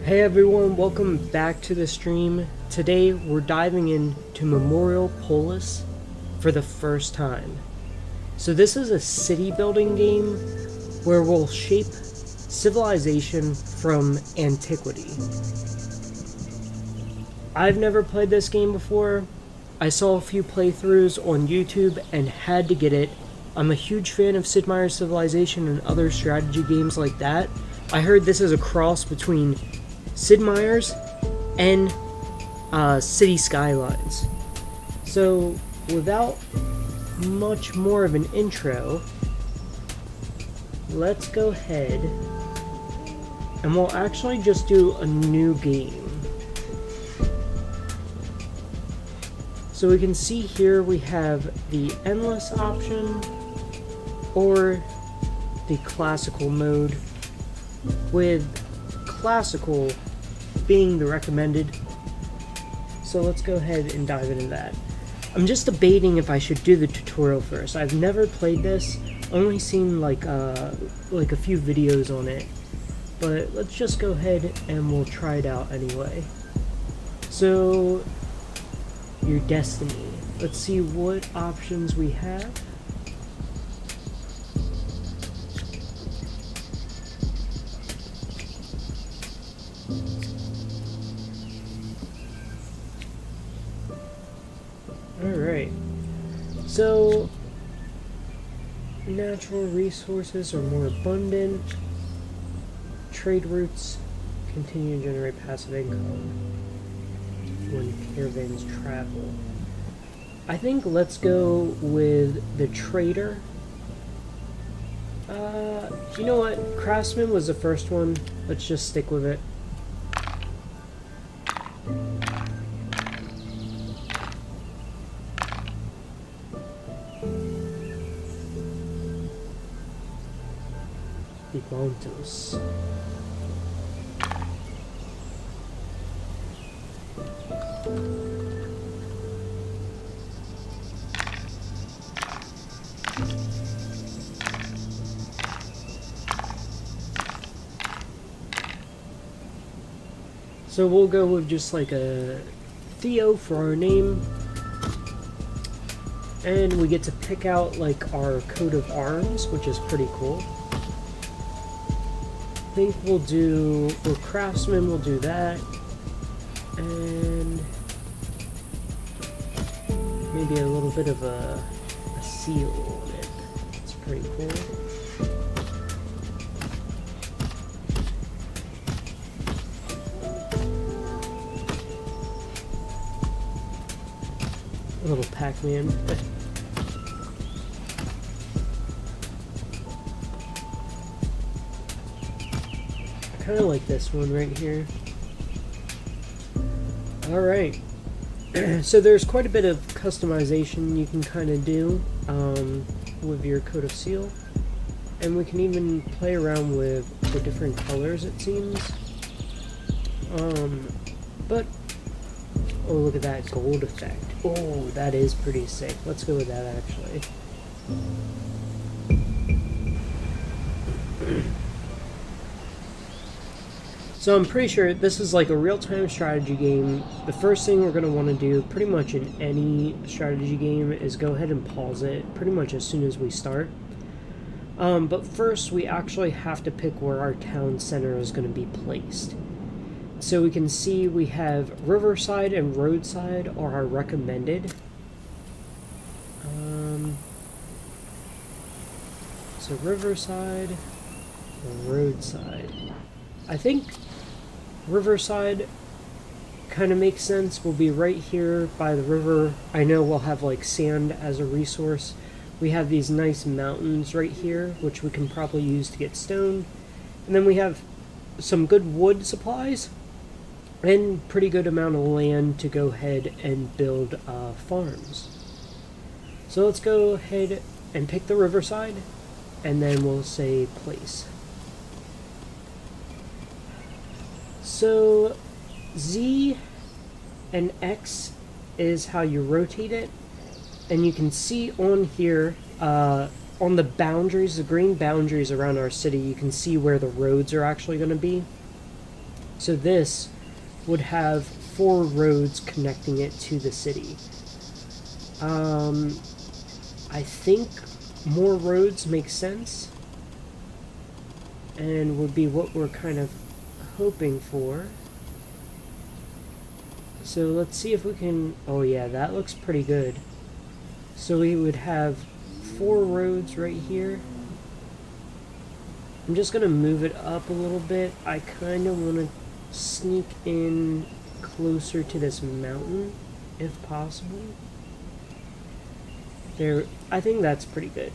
Hey everyone, welcome back to the stream. Today we're diving into Memoria Polis for the first time. So this is a city building game where we'll shape civilization from Antiquity. I've never played this game before. I saw a few playthroughs on YouTube and had to get it. I'm a huge fan of Sid Meier's Civilization and other strategy games like that. I heard this is a cross between Sid Meier's and City Skylines. So without much more of an intro, let's go ahead and we'll actually just do a new game. So we can see here we have the endless option or the classical mode, with classical being the recommended. So let's go ahead and dive into that. I'm just debating if I should do the tutorial first. I've never played this, only seen like a few videos on it, but let's just go ahead and we'll try it out anyway. So your destiny, let's see what options we have. Alright, so natural resources are more abundant, trade routes continue to generate passive income when caravans travel. I think let's go with the trader. You know what, craftsman was the first one, let's just stick with it. Mountains. So we'll go with just like a Theo for our name, and we get to pick out like our coat of arms, which is pretty cool. I think we'll do, for craftsman, we'll do that, and maybe a little bit of a seal on it. It's pretty cool. A little Pac-Man. Kind of like this one right here. Alright, so there's quite a bit of customization you can kind of do with your coat of seal, and we can even play around with the different colors, it seems. But oh, look at that gold effect. Oh, that is pretty sick. Let's go with that actually. So I'm pretty sure this is like a real-time strategy game. The first thing we're going to want to do pretty much in any strategy game is go ahead and pause it pretty much as soon as we start. But first we actually have to pick where our town center is going to be placed. So we can see we have Riverside and Roadside are our recommended. So Riverside or Roadside. I think Riverside kind of makes sense. We'll be right here by the river. I know we'll have like sand as a resource. We have these nice mountains right here, which we can probably use to get stone. And then we have some good wood supplies and pretty good amount of land to go ahead and build farms. So let's go ahead and pick the Riverside, and then we'll say place. So Z and X is how you rotate it, and you can see on here on the boundaries, the green boundaries around our city, you can see where the roads are actually going to be. So this would have 4 roads connecting it to the city. I think more roads make sense and would be what we're kind of hoping for. So let's see if we can... Oh yeah, that looks pretty good. So we would have 4 roads right here. I'm just going to move it up a little bit. I kind of want to sneak in closer to this mountain, if possible. There, I think that's pretty good.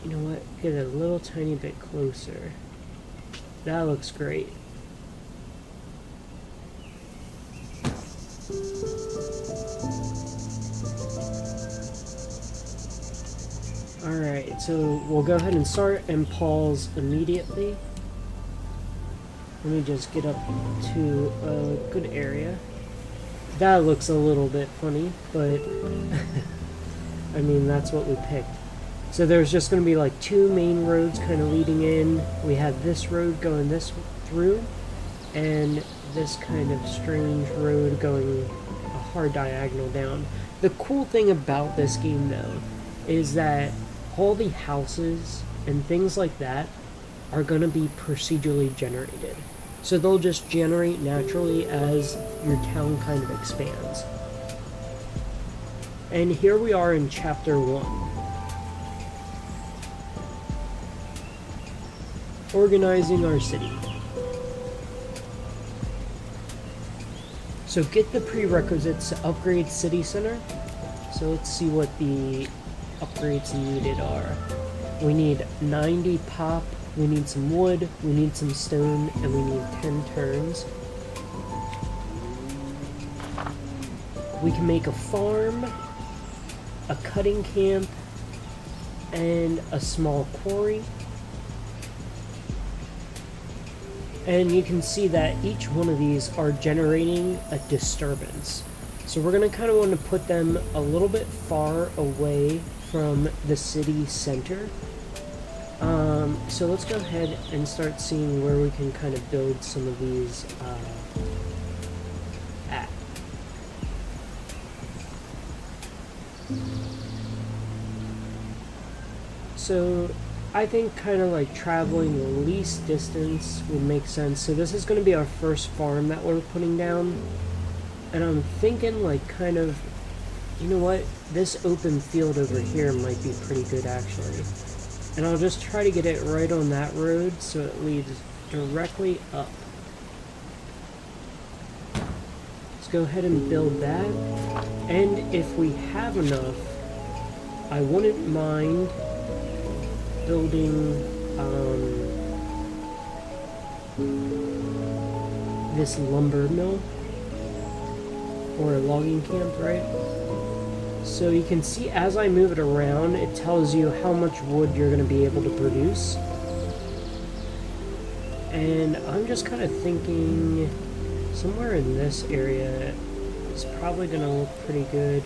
You know what? Get a little tiny bit closer. That looks great. Alright, so we'll go ahead and start and pause immediately. Let me just get up to a good area. That looks a little bit funny, but I mean, that's what we picked. So there's just going to be like 2 main roads kind of leading in. We have this road going this through, and this kind of strange road going a hard diagonal down. The cool thing about this game, though, is that all the houses and things like that are going to be procedurally generated. So they'll just generate naturally as your town kind of expands. And here we are in Chapter 1. Organizing our city. So get the prerequisites to upgrade City Center. So let's see what the upgrades needed are. We need 90 pop, we need some wood, we need some stone, and we need 10 turns. We can make a farm, a cutting camp, and a small quarry. And you can see that each one of these are generating a disturbance. So we're going to kind of want to put them a little bit far away from the city center. So let's go ahead and start seeing where we can kind of build some of these at. So I think kind of like traveling the least distance would make sense. So this is going to be our first farm that we're putting down. And I'm thinking like kind of, you know what, this open field over here might be pretty good actually. And I'll just try to get it right on that road so it leads directly up. Let's go ahead and build that. And if we have enough, I wouldn't mind building this lumber mill or a logging camp, right? So you can see as I move it around, it tells you how much wood you're going to be able to produce. And I'm just kind of thinking somewhere in this area is probably going to look pretty good.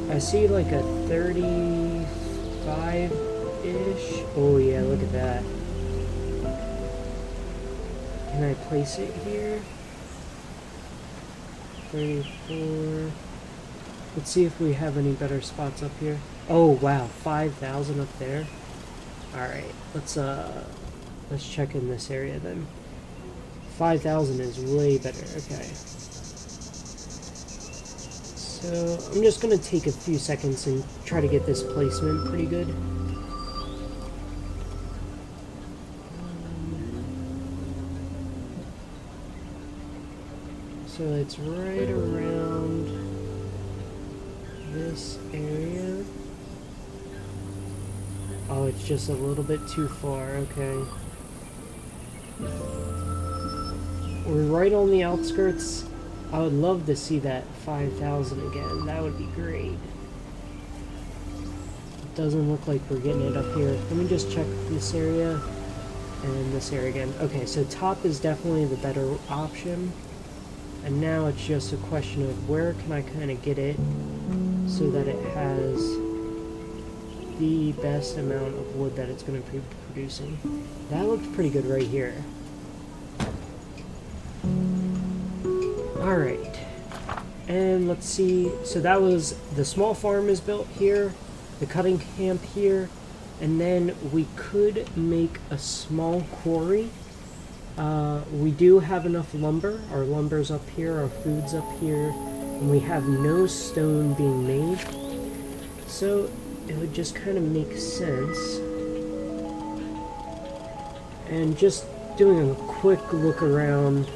I see like a 35-ish. Oh yeah, look at that. Can I place it here? 34. Let's see if we have any better spots up here. Oh wow, 5,000 up there. Alright, let's check in this area then. 5,000 is way better, okay. So I'm just gonna take a few seconds and try to get this placement pretty good. So it's right around this area. Oh, it's just a little bit too far, okay. We're right on the outskirts. I would love to see that 5,000 again. That would be great. It doesn't look like we're getting it up here. Let me just check this area and this area again. Okay, so top is definitely the better option. And now it's just a question of where can I kind of get it so that it has the best amount of wood that it's going to be producing. That looks pretty good right here. Alright. And let's see. So that was the small farm is built here, the cutting camp here, and then we could make a small quarry. We do have enough lumber. Our lumber's up here, our food's up here, and we have no stone being made. So it would just kind of make sense. And just doing a quick look around,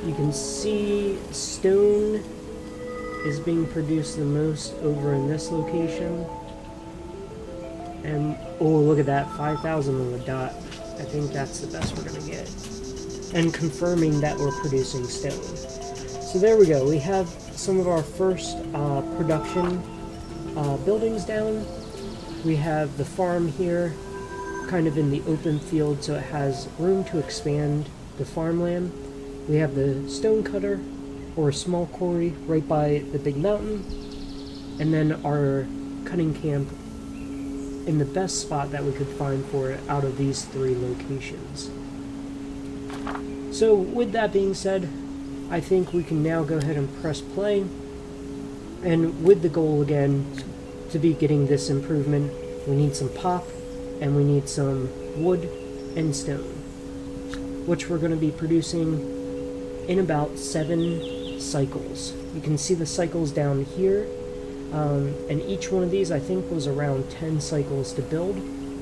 you can see stone is being produced the most over in this location. And, oh, look at that, 5,000 on the dot. I think that's the best we're going to get. And confirming that we're producing stone. So there we go. We have some of our first production buildings down. We have the farm here, kind of in the open field, so it has room to expand the farmland. We have the stone cutter, or small quarry, right by the big mountain. And then our cutting camp in the best spot that we could find for it out of these three locations. So with that being said, I think we can now go ahead and press play. And with the goal again to be getting this improvement, we need some pop and we need some wood and stone, which we're going to be producing in about 7 cycles. You can see the cycles down here. And each one of these, I think, was around 10 cycles to build.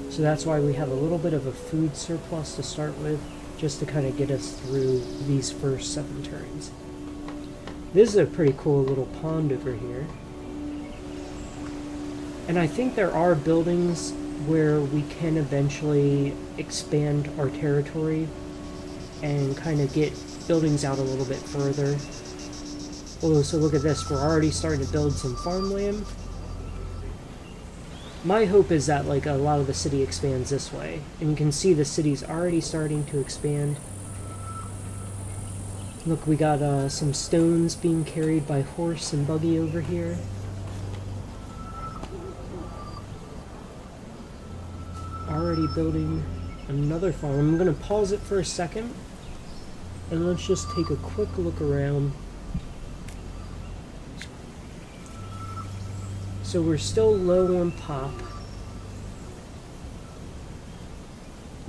So that's why we have a little bit of a food surplus to start with, just to kind of get us through these first 7 turns. This is a pretty cool little pond over here. And I think there are buildings where we can eventually expand our territory and kind of get buildings out a little bit further. Oh, so look at this. We're already starting to build some farmland. My hope is that like a lot of the city expands this way. And you can see the city's already starting to expand. Look, we got some stones being carried by horse and buggy over here. Already building another farm. I'm going to pause it for a second. And let's just take a quick look around. So we're still low on pop.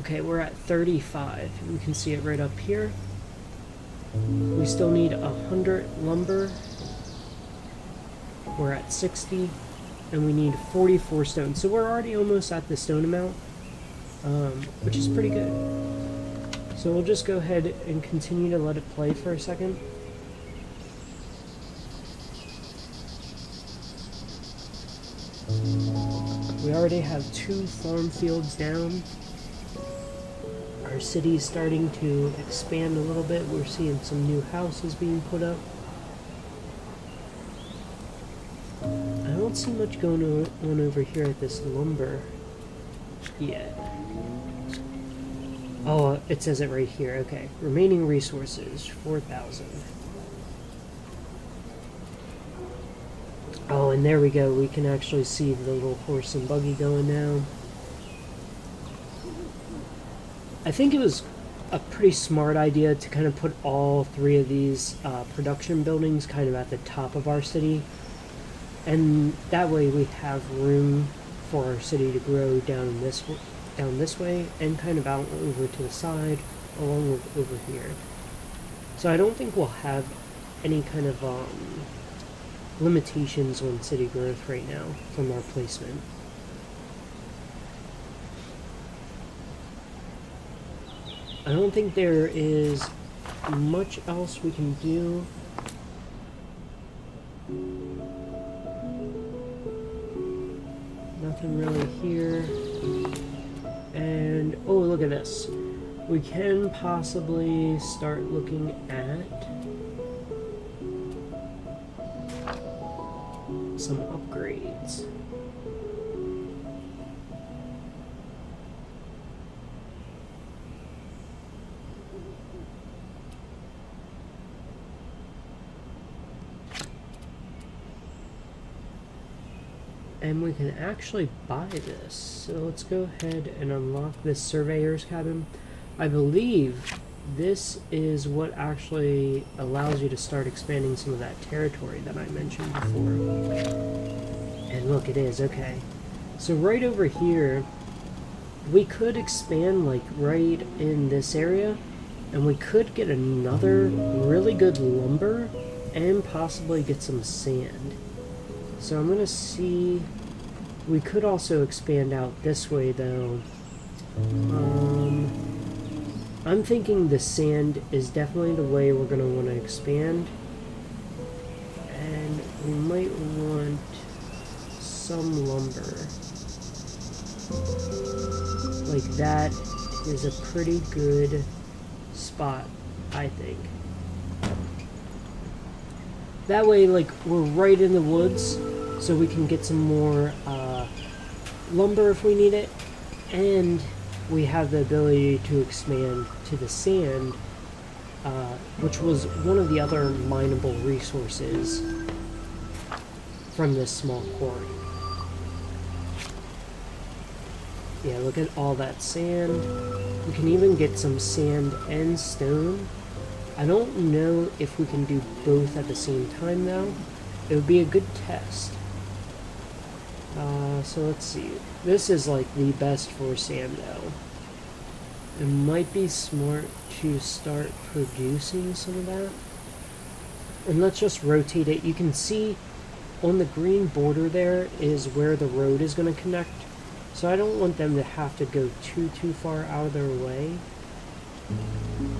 Okay, we're at 35. We can see it right up here. We still need 100 lumber. We're at 60. And we need 44 stone. So we're already almost at the stone amount, which is pretty good. So we'll just go ahead and continue to let it play for a second. We already have 2 farm fields down. Our city's starting to expand a little bit. We're seeing some new houses being put up. I don't see much going on over here at this lumber yet. Oh, it says it right here. Okay. Remaining resources, 4,000. Oh, and there we go. We can actually see the little horse and buggy going now. I think it was a pretty smart idea to kind of put all 3 of these production buildings kind of at the top of our city. And that way we have room for our city to grow down this way and kind of out over to the side along with over here. So I don't think we'll have any kind of limitations on city growth right now from our placement. I don't think there is much else we can do. Nothing really here. And, oh, look at this. We can possibly start looking at some upgrades. And we can actually buy this. So let's go ahead and unlock this surveyor's cabin. I believe this is what actually allows you to start expanding some of that territory that I mentioned before. And look, it is, okay. So right over here, we could expand like right in this area, and we could get another really good lumber and possibly get some sand. So I'm gonna see, we could also expand out this way though. I'm thinking the sand is definitely the way we're gonna want to expand, and we might want some lumber. Like that is a pretty good spot, I think. That way, like, we're right in the woods, so we can get some more lumber if we need it, and we have the ability to expand to the sand, which was one of the other mineable resources from this small quarry. Yeah, look at all that sand. We can even get some sand and stone. I don't know if we can do both at the same time though. It would be a good test. So let's see. This is like the best for sand though. It might be smart to start producing some of that. And let's just rotate it. You can see on the green border there is where the road is going to connect. So I don't want them to have to go too far out of their way.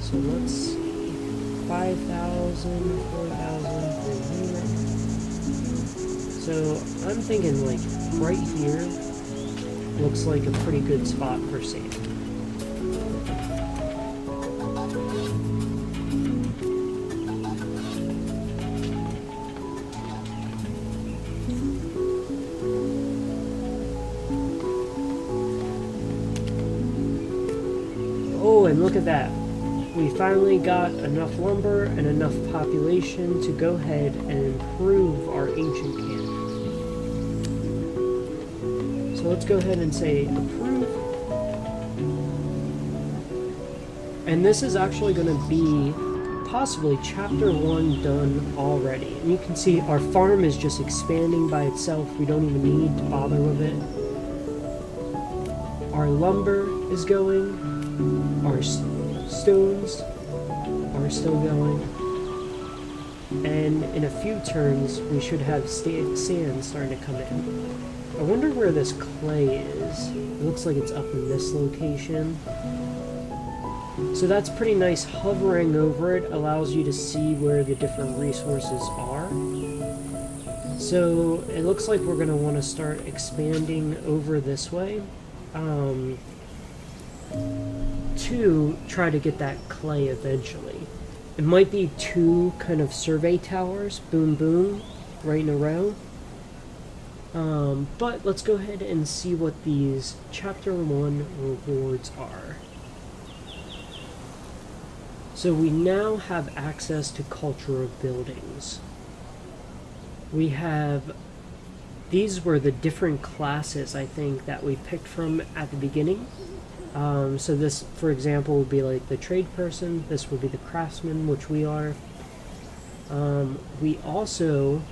So let's see. 5,000, 4,000 per unit. So I'm thinking like right here looks like a pretty good spot for sand. Oh, and look at that. We finally got enough lumber and enough population to go ahead and improve our ancient camp. So let's go ahead and say approve. And this is actually going to be possibly chapter 1 done already. And you can see our farm is just expanding by itself. We don't even need to bother with it. Our lumber is going. Our stones are still going, and in a few turns we should have sand starting to come in. I wonder where this clay is. It looks like it's up in this location. So that's pretty nice. Hovering over it allows you to see where the different resources are. So it looks like we're going to want to start expanding over this way. To try to get that clay eventually. It might be 2 kind of survey towers, boom boom, right in a row. But let's go ahead and see what these chapter 1 rewards are. So we now have access to cultural buildings. We have, these were the different classes I think that we picked from at the beginning. So this, for example, would be like the trade person. This would be the craftsman, which we are. We also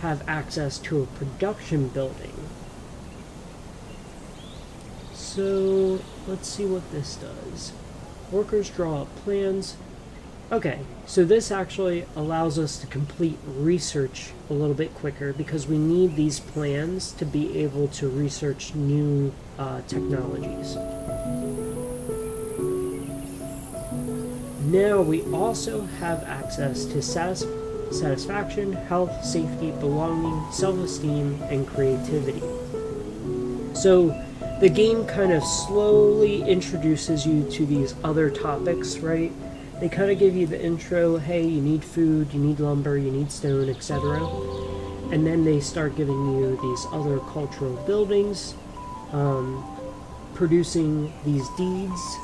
have access to a production building. So let's see what this does. Workers draw up plans. Okay, so this actually allows us to complete research a little bit quicker because we need these plans to be able to research new technologies. Now we also have access to satisfaction, health, safety, belonging, self-esteem, and creativity. So the game kind of slowly introduces you to these other topics, right? They kind of give you the intro, hey, you need food, you need lumber, you need stone, etc. And then they start giving you these other cultural buildings, producing these deeds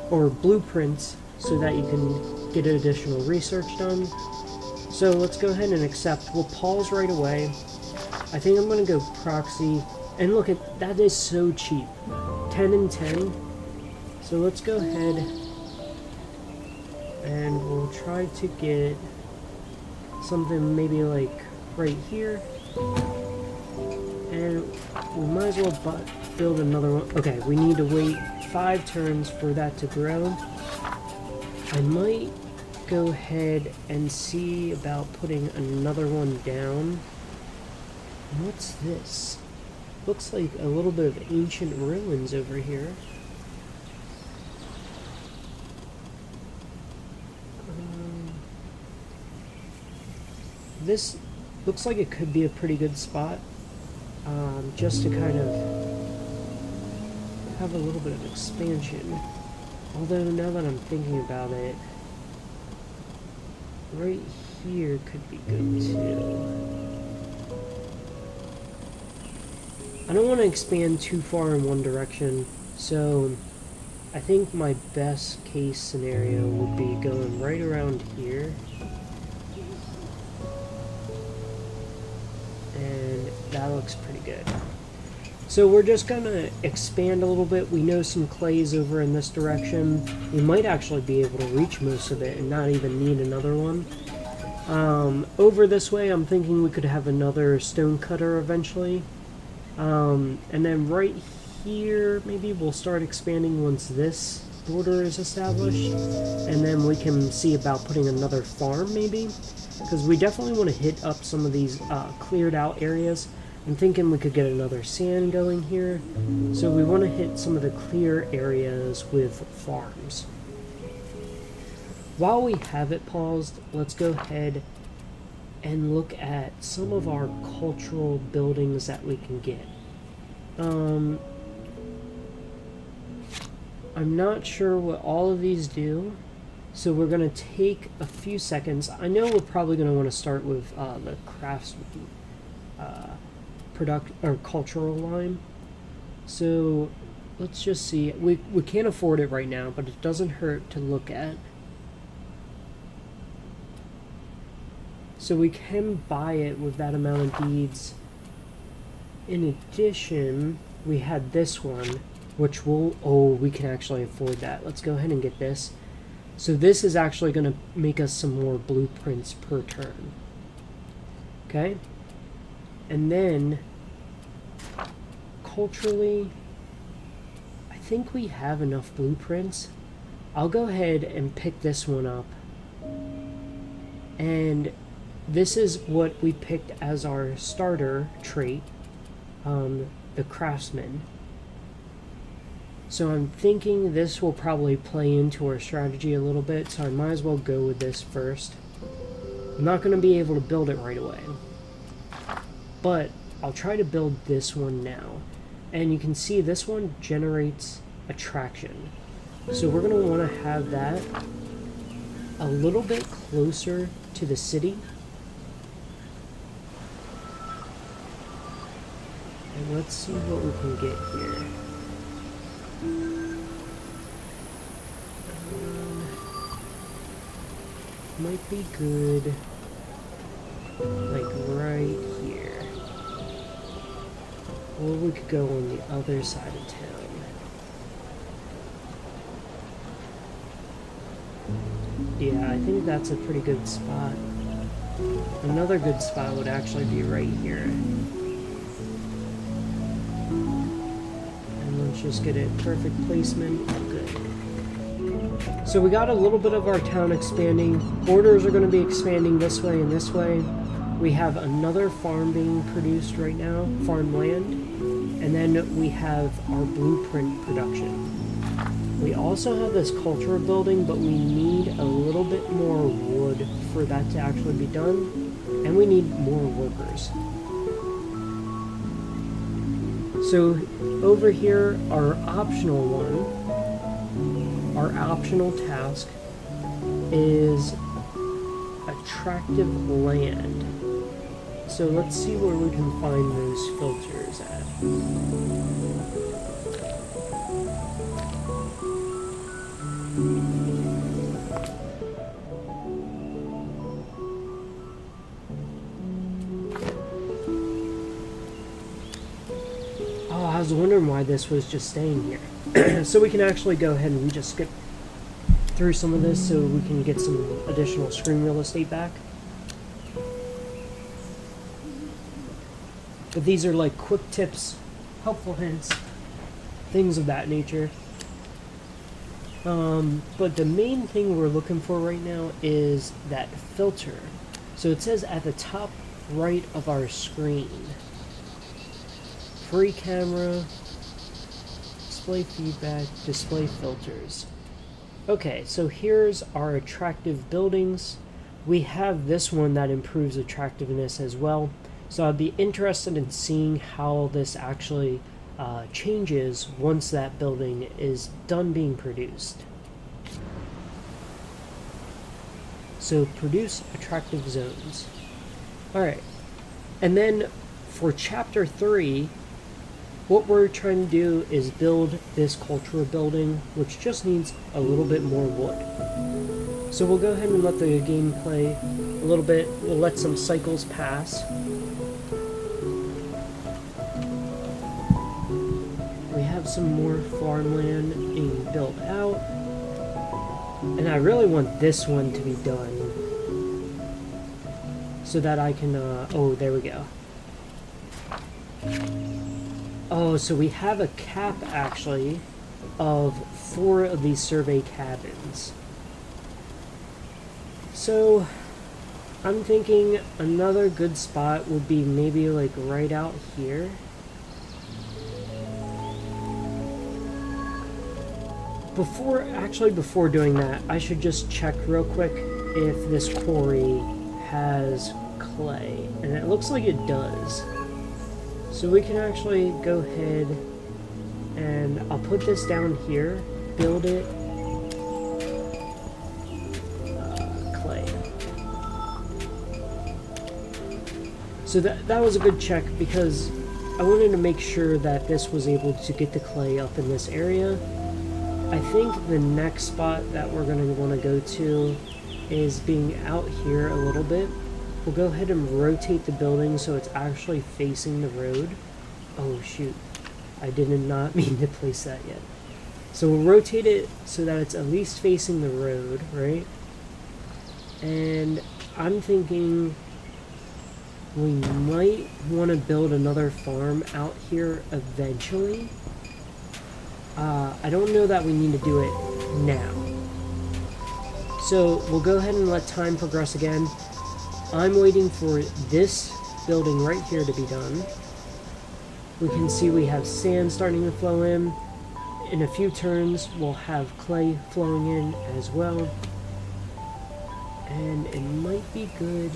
or blueprints so that you can get additional research done. So let's go ahead and accept. We'll pause right away. I think I'm going to go proxy. And look at that, is so cheap. 10 and 10. So let's go ahead And we'll try to get something maybe like right here. And we might as well build another one. Okay, we need to wait 5 turns for that to grow. I might go ahead and see about putting another one down. What's this? Looks like a little bit of ancient ruins over here. This looks like it could be a pretty good spot, just to kind of have a little bit of expansion. Although now that I'm thinking about it, right here could be good too. I don't want to expand too far in one direction, so I think my best case scenario would be going right around here. And that looks pretty good. So we're just gonna expand a little bit. We know some clays over in this direction. We might actually be able to reach most of it and not even need another one. Over this way, I'm thinking we could have another stone cutter eventually. And then right here, maybe we'll start expanding once this border is established. And then we can see about putting another farm maybe. Because we definitely want to hit up some of these cleared out areas. I'm thinking we could get another sand going here. So we want to hit some of the clear areas with farms. While we have it paused, let's go ahead and look at some of our cultural buildings that we can get. I'm not sure what all of these do. So we're going to take a few seconds. I know we're probably going to want to start with the crafts cultural line. So let's just see. We can't afford it right now, but it doesn't hurt to look at. So we can buy it with that amount of deeds. In addition, we had this one, which we can actually afford that. Let's go ahead and get this. So this is actually going to make us some more blueprints per turn. Okay? And then, culturally, I think we have enough blueprints. I'll go ahead and pick this one up. And this is what we picked as our starter trait, the craftsman. So I'm thinking this will probably play into our strategy a little bit, so I might as well go with this first. I'm not going to be able to build it right away, but I'll try to build this one now. And you can see this one generates attraction. So we're going to want to have that a little bit closer to the city. And let's see what we can get here. Might be good, like right here. Or we could go on the other side of town. Yeah, I think that's a pretty good spot. Another good spot would actually be right here. And let's just get it perfect placement. Good. So we got a little bit of our town expanding. Borders are going to be expanding this way and this way. We have another farm being produced right now, farmland. And then we have our blueprint production. We also have this cultural building, but we need a little bit more wood for that to actually be done. And we need more workers. So over here, our optional one, our optional task is attractive land. So let's see where we can find those filters at. Oh, I was wondering why this was just staying here. So we can actually go ahead and we just skip through some of this so we can get some additional screen real estate back. But these are like quick tips, helpful hints, things of that nature. But the main thing we're looking for right now is that filter. So it says at the top right of our screen, free camera, display feedback, display filters. Okay, so here's our attractive buildings. We have this one that improves attractiveness as well. So I'd be interested in seeing how this actually changes once that building is done being produced. So produce attractive zones. Alright, and then for chapter 3, what we're trying to do is build this cultural building, which just needs a little bit more wood. So we'll go ahead and let the game play a little bit. We'll let some cycles pass. We have some more farmland being built out. And I really want this one to be done so that I can, oh, there we go. Oh, so we have a cap, actually, of 4 of these survey cabins. So, I'm thinking another good spot would be maybe, like, right out here. Before doing that, I should just check real quick if this quarry has clay. And it looks like it does. So we can actually go ahead and I'll put this down here, build it, clay. So that was a good check because I wanted to make sure that this was able to get the clay up in this area. I think the next spot that we're going to want to go to is being out here a little bit. We'll go ahead and rotate the building so it's actually facing the road. Oh shoot, I did not mean to place that yet. So we'll rotate it so that it's at least facing the road, right? And I'm thinking we might want to build another farm out here eventually. I don't know that we need to do it now. So we'll go ahead and let time progress again. I'm waiting for this building right here to be done. We can see we have sand starting to flow in. In a few turns, we'll have clay flowing in as well. And it might be good.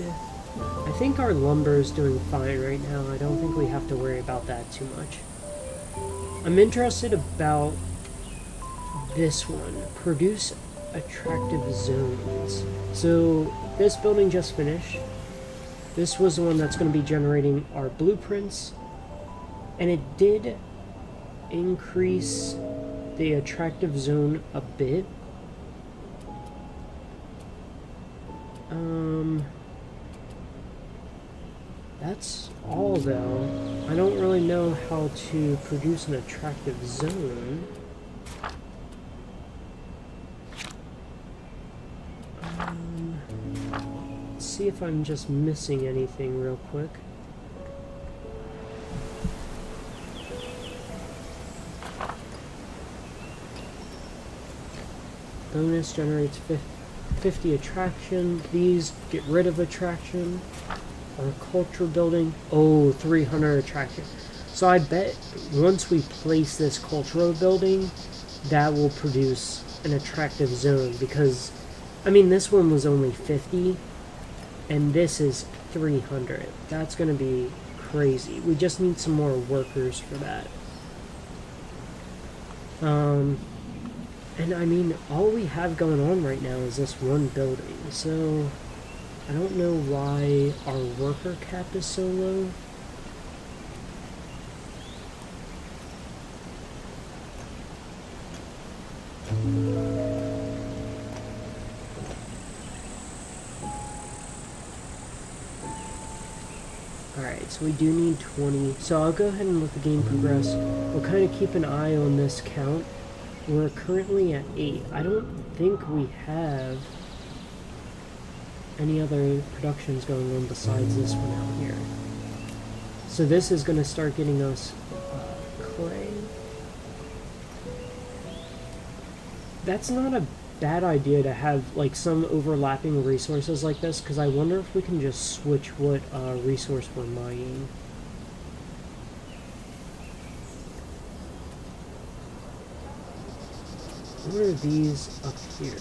I think our lumber is doing fine right now. I don't think we have to worry about that too much. I'm interested about this one. Produce attractive zones. So this building just finished. This was the one that's going to be generating our blueprints. And it did increase the attractive zone a bit. That's all though. I don't really know how to produce an attractive zone. Let's see if I'm just missing anything real quick. Bonus generates 50 attraction. These get rid of attraction. Our culture building. Oh, 300 attraction. So I bet once we place this cultural building, that will produce an attractive zone. Because, I mean, this one was only 50. And this is 300. That's going to be crazy. We just need some more workers for that. And I mean, all we have going on right now is this one building, so I don't know why our worker cap is so low. Alright, so we do need 20, so I'll go ahead and let the game progress. We'll kind of keep an eye on this count. We're currently at 8. I don't think we have any other productions going on besides this one out here. So this is going to start getting us clay. That's not a bad idea to have like some overlapping resources like this, because I wonder if we can just switch what resource we're mining. What are these up here?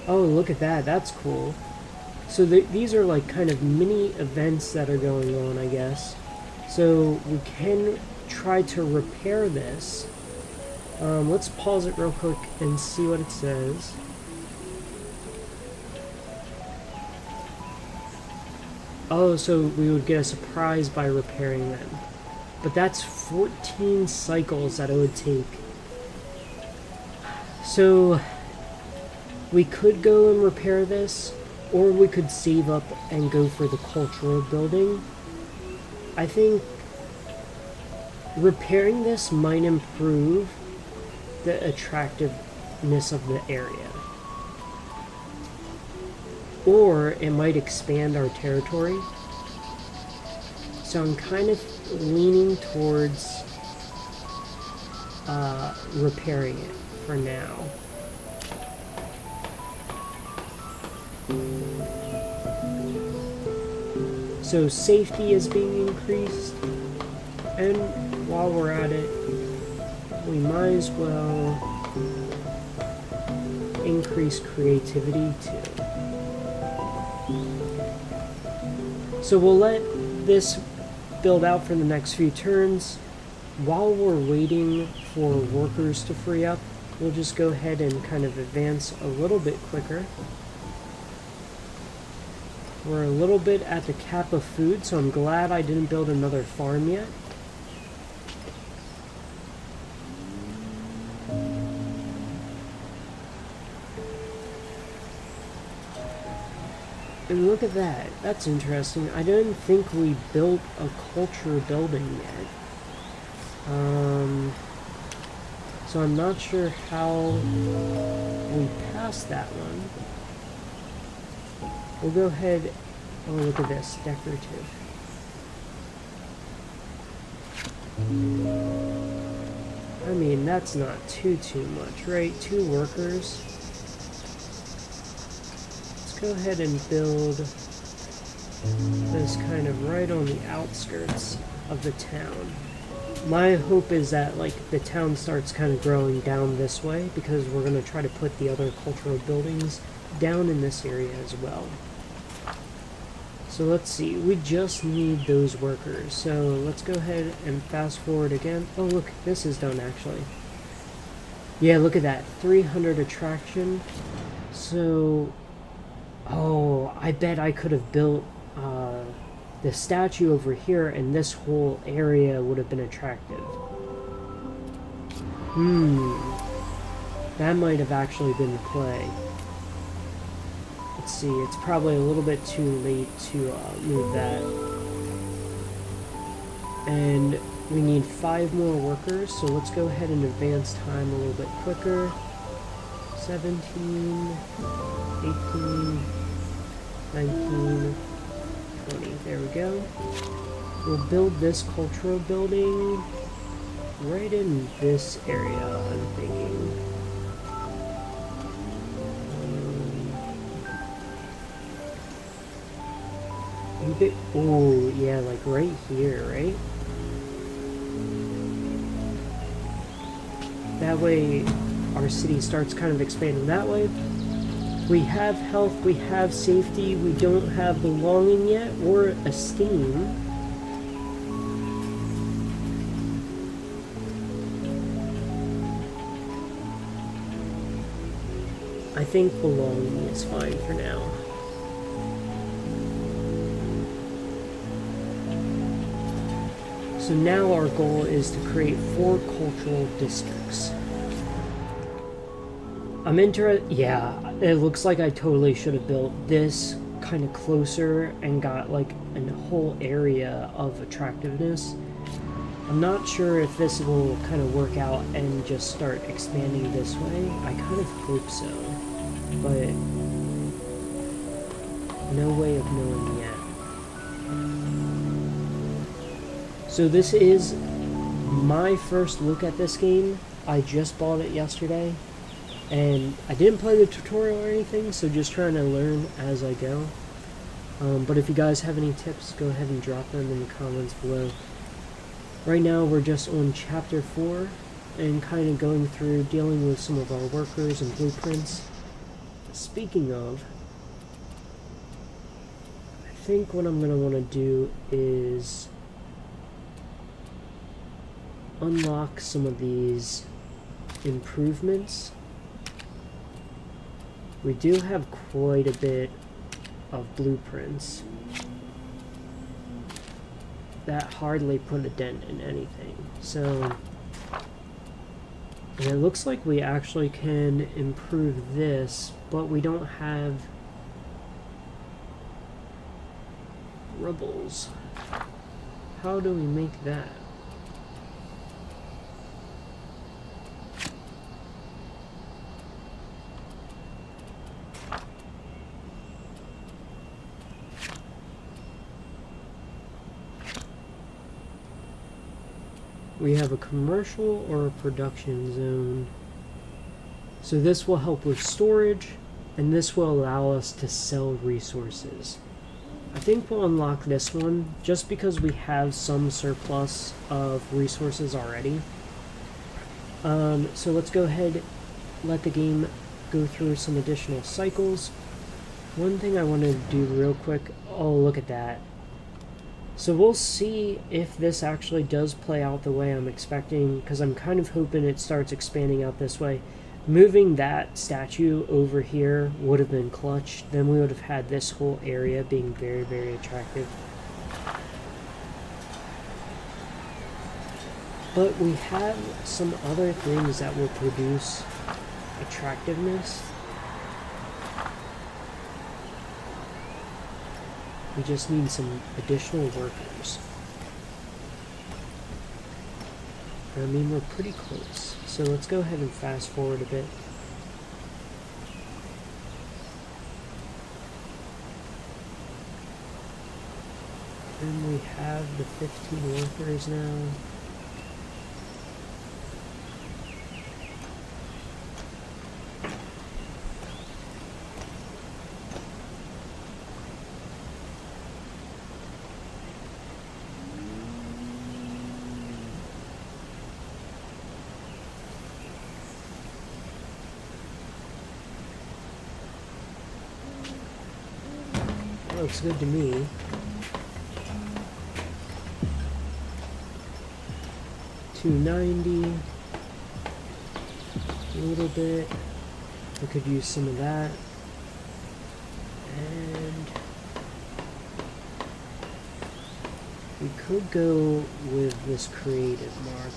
Oh, look at that. That's cool. So these are like kind of mini events that are going on, I guess. So we can try to repair this. Let's pause it real quick and see what it says. Oh, so we would get a surprise by repairing them. But that's 14 cycles that it would take. So we could go and repair this, or we could save up and go for the cultural building. I think repairing this might improve the attractiveness of the area. Or it might expand our territory. So I'm kind of leaning towards repairing it for now. So safety is being increased, and while we're at it, we might as well increase creativity too. So we'll let this build out for the next few turns. While we're waiting for workers to free up, we'll just go ahead and kind of advance a little bit quicker. We're a little bit at the cap of food, so I'm glad I didn't build another farm yet. And look at that. That's interesting. I didn't think we built a culture building yet. So I'm not sure how we passed that one. We'll go ahead. Oh, look at this. Decorative. I mean, that's not too much, right? 2 workers. Let's go ahead and build this kind of right on the outskirts of the town. My hope is that like the town starts kind of growing down this way, because we're going to try to put the other cultural buildings down in this area as well. So let's see, we just need those workers. So let's go ahead and fast forward again. Oh look, this is done actually. Yeah, look at that, 300 attraction. So, oh, I bet I could have built the statue over here, and this whole area would have been attractive. That might have actually been the play. Let's see, it's probably a little bit too late to move that. And we need 5 more workers, so let's go ahead and advance time a little bit quicker. 17, 18, 19, 20. There we go. We'll build this cultural building right in this area, I'm thinking. Oh, yeah, like right here, right? That way our city starts kind of expanding that way. We have health, we have safety, we don't have belonging yet, or esteem. I think belonging is fine for now. So now our goal is to create 4 cultural districts. I'm interested. Yeah, it looks like I totally should have built this kind of closer and got like a whole area of attractiveness. I'm not sure if this will kind of work out and just start expanding this way. I kind of hope so, but no way of knowing yet. So this is my first look at this game. I just bought it yesterday, and I didn't play the tutorial or anything, so just trying to learn as I go. But if you guys have any tips, go ahead and drop them in the comments below. Right now we're just on chapter 4 and kind of going through dealing with some of our workers and blueprints. Speaking of, I think what I'm going to want to do is unlock some of these improvements. We do have quite a bit of blueprints that hardly put a dent in anything. So, and it looks like we actually can improve this, but we don't have rubbles. How do we make that? We have a commercial or a production zone. So this will help with storage, and this will allow us to sell resources. I think we'll unlock this one just because we have some surplus of resources already. So let's go ahead, let the game go through some additional cycles. One thing I wanted to do real quick, oh look at that. So we'll see if this actually does play out the way I'm expecting, because I'm kind of hoping it starts expanding out this way. Moving that statue over here would have been clutch. Then we would have had this whole area being very, very attractive. But we have some other things that will produce attractiveness. We just need some additional workers. I mean, we're pretty close. So let's go ahead and fast forward a bit. And we have the 15 workers now. Looks good to me. $290. A little bit. We could use some of that. And we could go with this creative mark.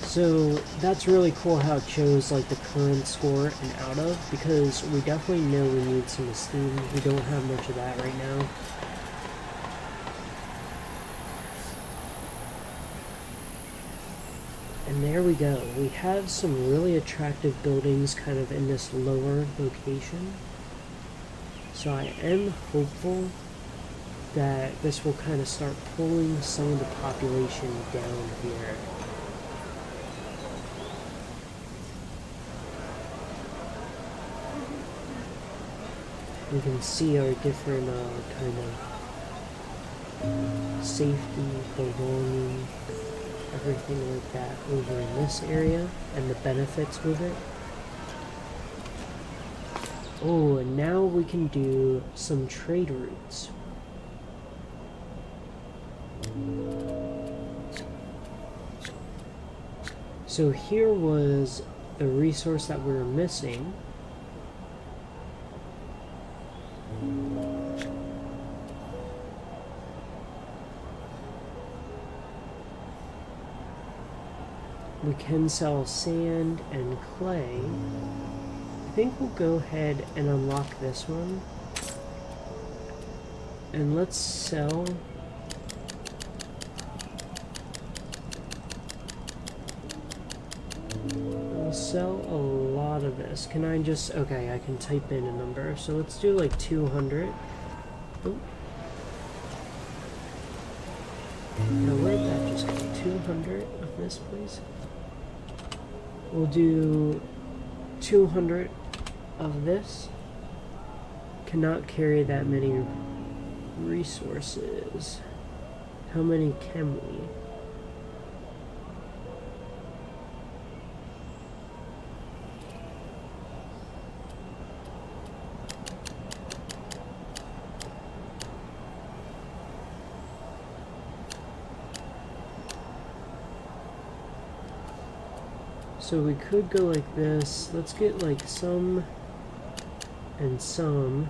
So that's really cool how it shows like the current score and out of, because we definitely know we need some esteem. We don't have much of that right now. And there we go. We have some really attractive buildings kind of in this lower location. So I am hopeful that this will kind of start pulling some of the population down here. We can see our different kind of safety, belonging, everything like that over in this area, and the benefits with it. Oh, and now we can do some trade routes. So here was the resource that we were missing. We can sell sand and clay. I think we'll go ahead and unlock this one. And let's sell. We'll sell a lot of this. Can I just... Okay, I can type in a number. So let's do like 200. Oh. Now where'd that just go? 200 of this, please. We'll do 200 of this. Cannot carry that many resources. How many can we? So we could go like this. Let's get like some and some.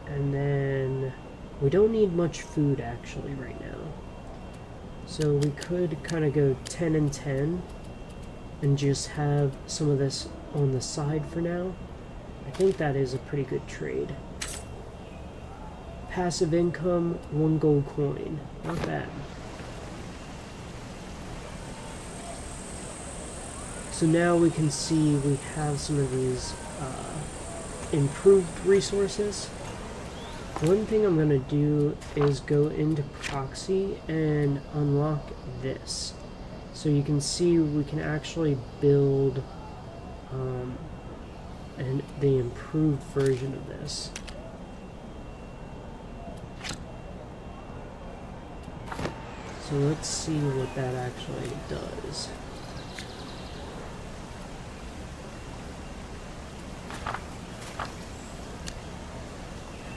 And then we don't need much food actually right now. So we could kind of go 10 and 10 and just have some of this on the side for now. I think that is a pretty good trade. Passive income, 1 gold coin. Not bad. So now we can see we have some of these improved resources. One thing I'm going to do is go into proxy and unlock this. So you can see we can actually build the improved version of this. So let's see what that actually does.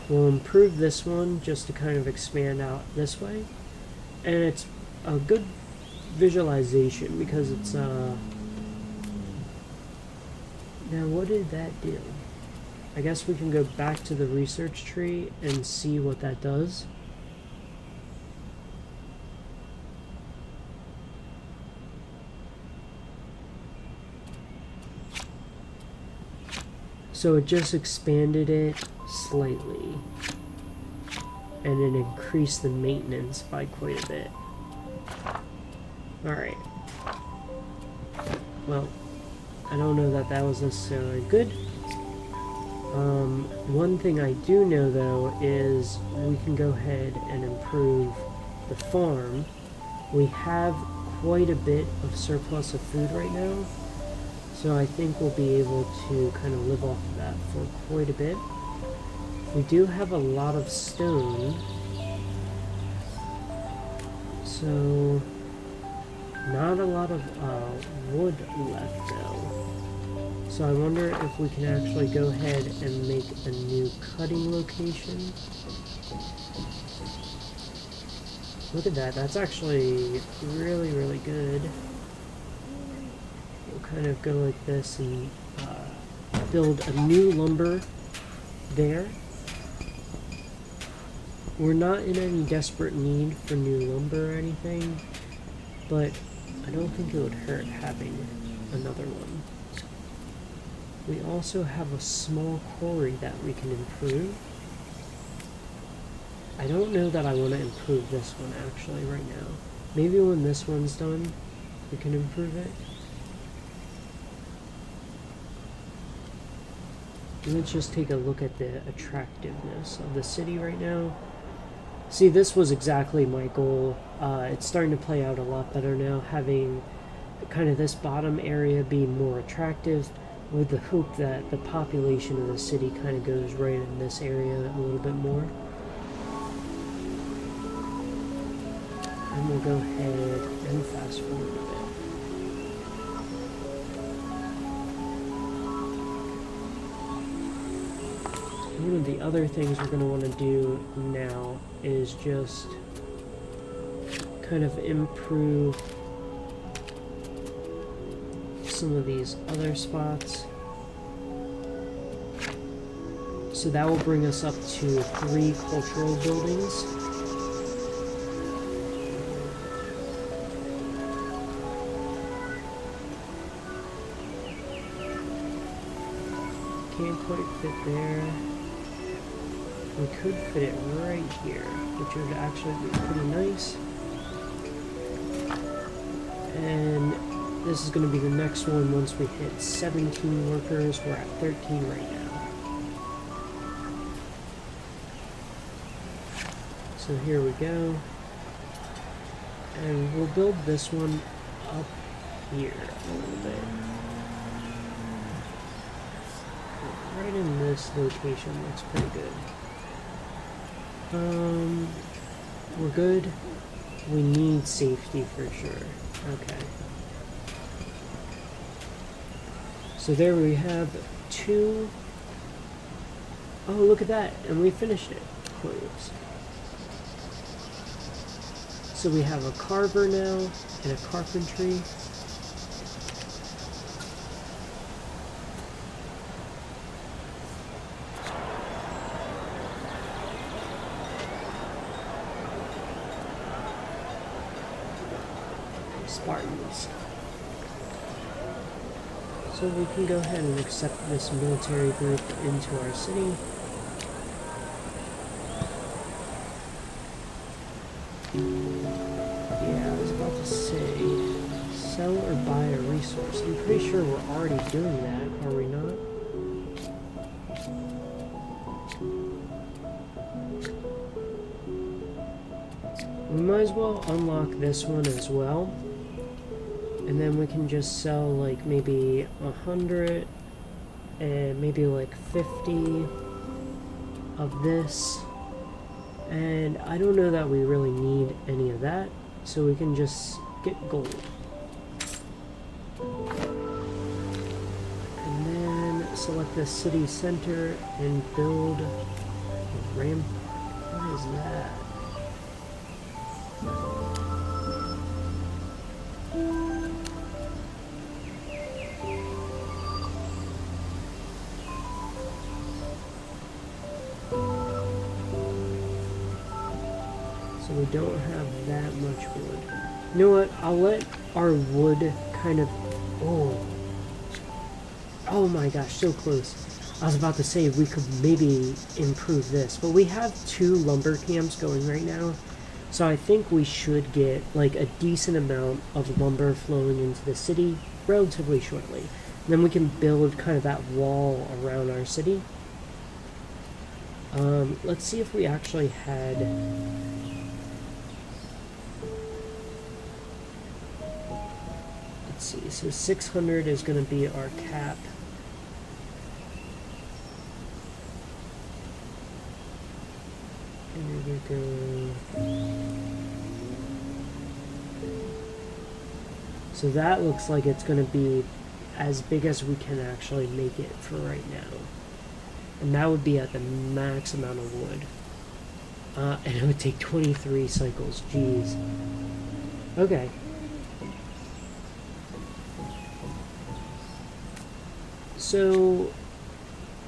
We'll improve this one just to kind of expand out this way. And it's a good visualization because it's now what did that do? I guess we can go back to the research tree and see what that does. So it just expanded it slightly, and it increased the maintenance by quite a bit. Alright. Well, I don't know that that was necessarily good. One thing I do know though is we can go ahead and improve the farm. We have quite a bit of surplus of food right now, so I think we'll be able to kind of live off of that for quite a bit. We do have a lot of stone, so not a lot of wood left though. So I wonder if we can actually go ahead and make a new cutting location. Look at that, that's actually really, really good. We'll kind of go like this and build a new lumber there. We're not in any desperate need for new lumber or anything, but I don't think it would hurt having another one. We also have a small quarry that we can improve. I don't know that I want to improve this one actually right now. Maybe when this one's done, we can improve it. Let's just take a look at the attractiveness of the city right now. See, this was exactly my goal. It's starting to play out a lot better now, having kind of this bottom area be more attractive, with the hope that the population of the city kind of goes right in this area a little bit more. And we'll go ahead and fast forward a bit. One of the other things we're going to want to do now is just kind of improve some of these other spots. So that will bring us up to 3 cultural buildings. Can't quite fit there. we could fit it right here, which would actually be pretty nice. And this is going to be the next one once we hit 17 workers. We're at 13 right now. So here we go. And we'll build this one up here a little bit. Right in this location looks pretty good. We're good. We need safety for sure. Okay. So there we have 2. Oh, look at that. And we finished it. Close. So we have a carver now and a carpentry. Spartans. So we can go ahead and accept this military group into our city. Yeah, I was about to say, sell or buy a resource. I'm pretty sure we're already doing that, are we not? We might as well unlock this one as well. And then we can just sell like maybe 100 and maybe like 50 of this. And I don't know that we really need any of that, so we can just get gold. And then select the city center and build a rampart. What is that? So we don't have that much wood. You know what? I'll let our wood kind of... Oh my gosh, so close. I was about to say we could maybe improve this, but we have 2 lumber camps going right now. So I think we should get like a decent amount of lumber flowing into the city relatively shortly. And then we can build kind of that wall around our city. Let's see if we actually had... Let's see, so 600 is going to be our cap. Here we go. So that looks like it's going to be as big as we can actually make it for right now. And that would be at the max amount of wood. And it would take 23 cycles, jeez. Okay. So,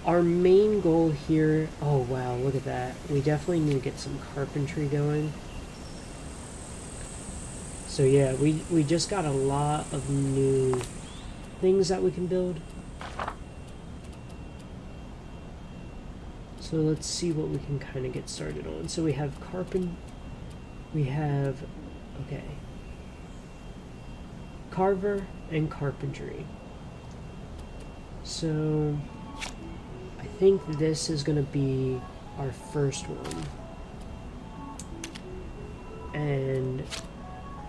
our main goal here... Oh wow, look at that. We definitely need to get some carpentry going. So yeah, we just got a lot of new things that we can build. So let's see what we can kind of get started on. So we have okay, carver and carpentry. So I think this is going to be our first one. And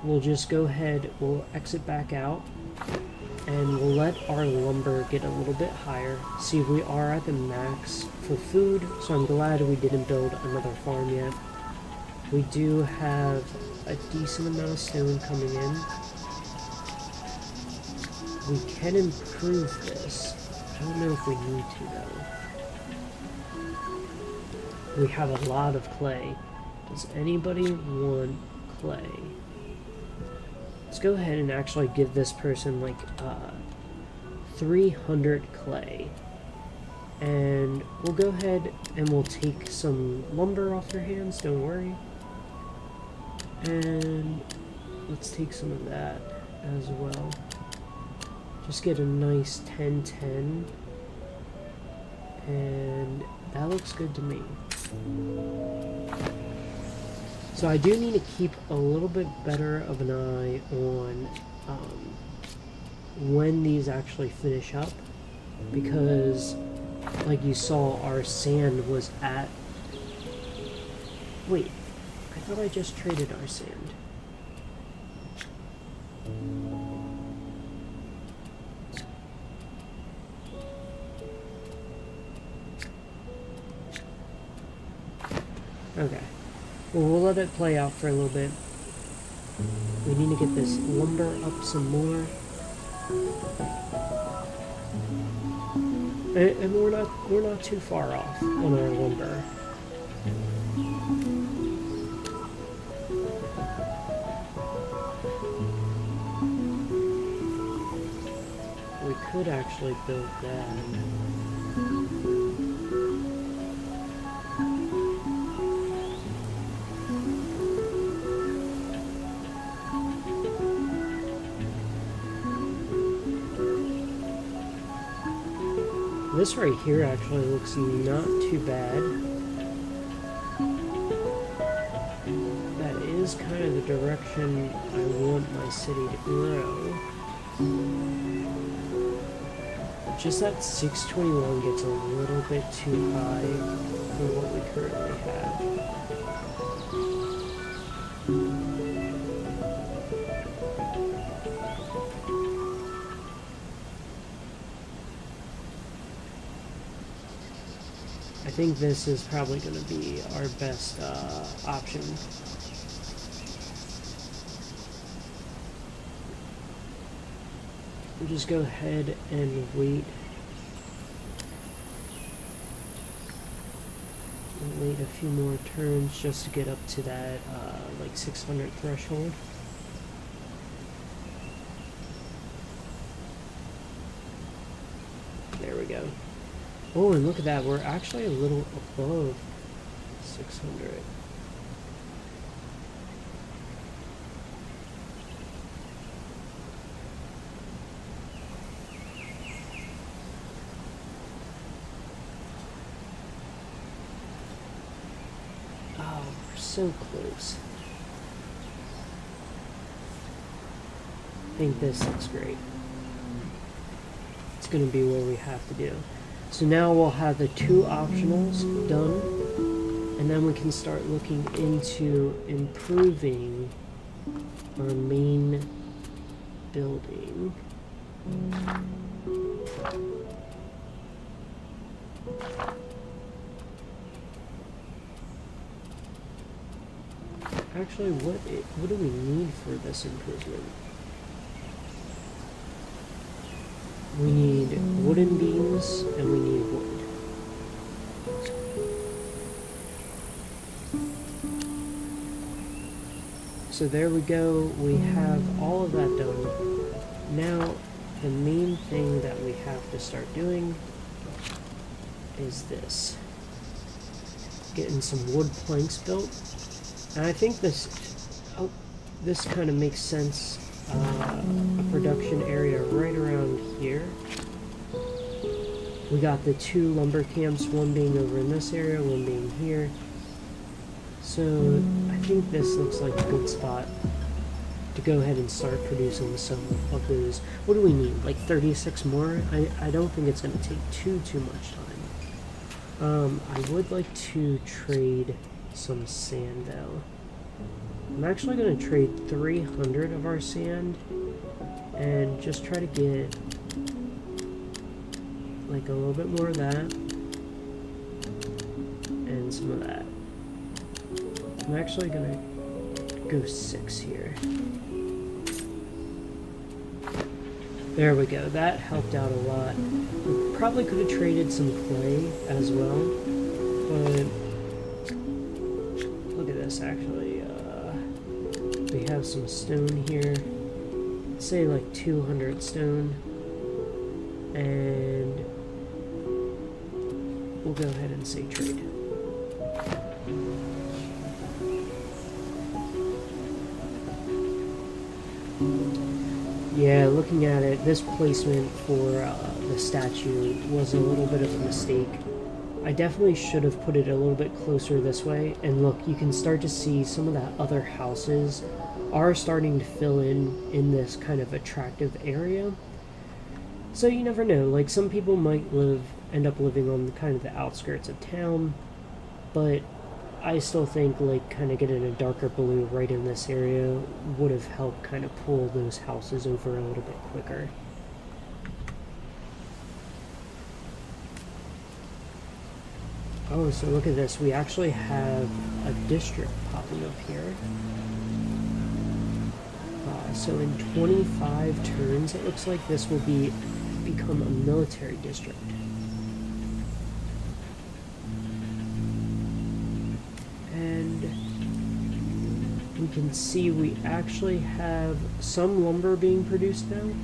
we'll just go ahead, we'll exit back out, and we'll let our lumber get a little bit higher. See, we are at the max for food, so I'm glad we didn't build another farm yet. We do have a decent amount of stone coming in. We can improve this. I don't know if we need to, though. We have a lot of clay. Does anybody want clay? Let's go ahead and actually give this person like 300 clay. And we'll go ahead and we'll take some lumber off their hands, don't worry. And let's take some of that as well. Just get a nice 10-10. And that looks good to me. So I do need to keep a little bit better of an eye on when these actually finish up, because like you saw, our sand was at... Wait, I thought I just traded our sand. Okay. Well, we'll let it play out for a little bit. We need to get this lumber up some more. And we're not too far off on our lumber. We could actually build that. This right here actually looks not too bad. That is kind of the direction I want my city to grow. Just that 621 gets a little bit too high for what we currently have. I think this is probably going to be our best option. We'll just go ahead and wait. We'll wait a few more turns just to get up to that like 600 threshold. There we go. Oh, and look at that, we're actually a little above 600. Oh, we're so close. I think this looks great. It's going to be what we have to do. So now we'll have the 2 optionals done, and then we can start looking into improving our main building. Actually, what do we need for this improvement? We need wooden beams, and we need wood. So there we go, we have all of that done. Now, the main thing that we have to start doing is this. Getting some wood planks built. And I think this kind of makes sense. A production area right around here. We got the 2 lumber camps, one being over in this area, one being here. So I think this looks like a good spot to go ahead and start producing some of those. What do we need? Like 36 more? I don't think it's going to take too much time. I would like to trade some sand though. I'm actually going to trade 300 of our sand and just try to get like a little bit more of that and some of that. I'm actually going to go 6 here. There we go. That helped out a lot. We probably could have traded some clay as well, but look at this actually. We have some stone here, let's say like 200 stone, and we'll go ahead and say trade. Yeah, looking at it, this placement for the statue was a little bit of a mistake. I definitely should have put it a little bit closer this way. And look, you can start to see some of the other houses are starting to fill in this kind of attractive area. So you never know, like some people might end up living on kind of the outskirts of town, but I still think like kind of getting a darker blue right in this area would have helped kind of pull those houses over a little bit quicker. Oh, so look at this. We actually have a district popping up here. So in 25 turns, it looks like this will become a military district. And we can see we actually have some lumber being produced now.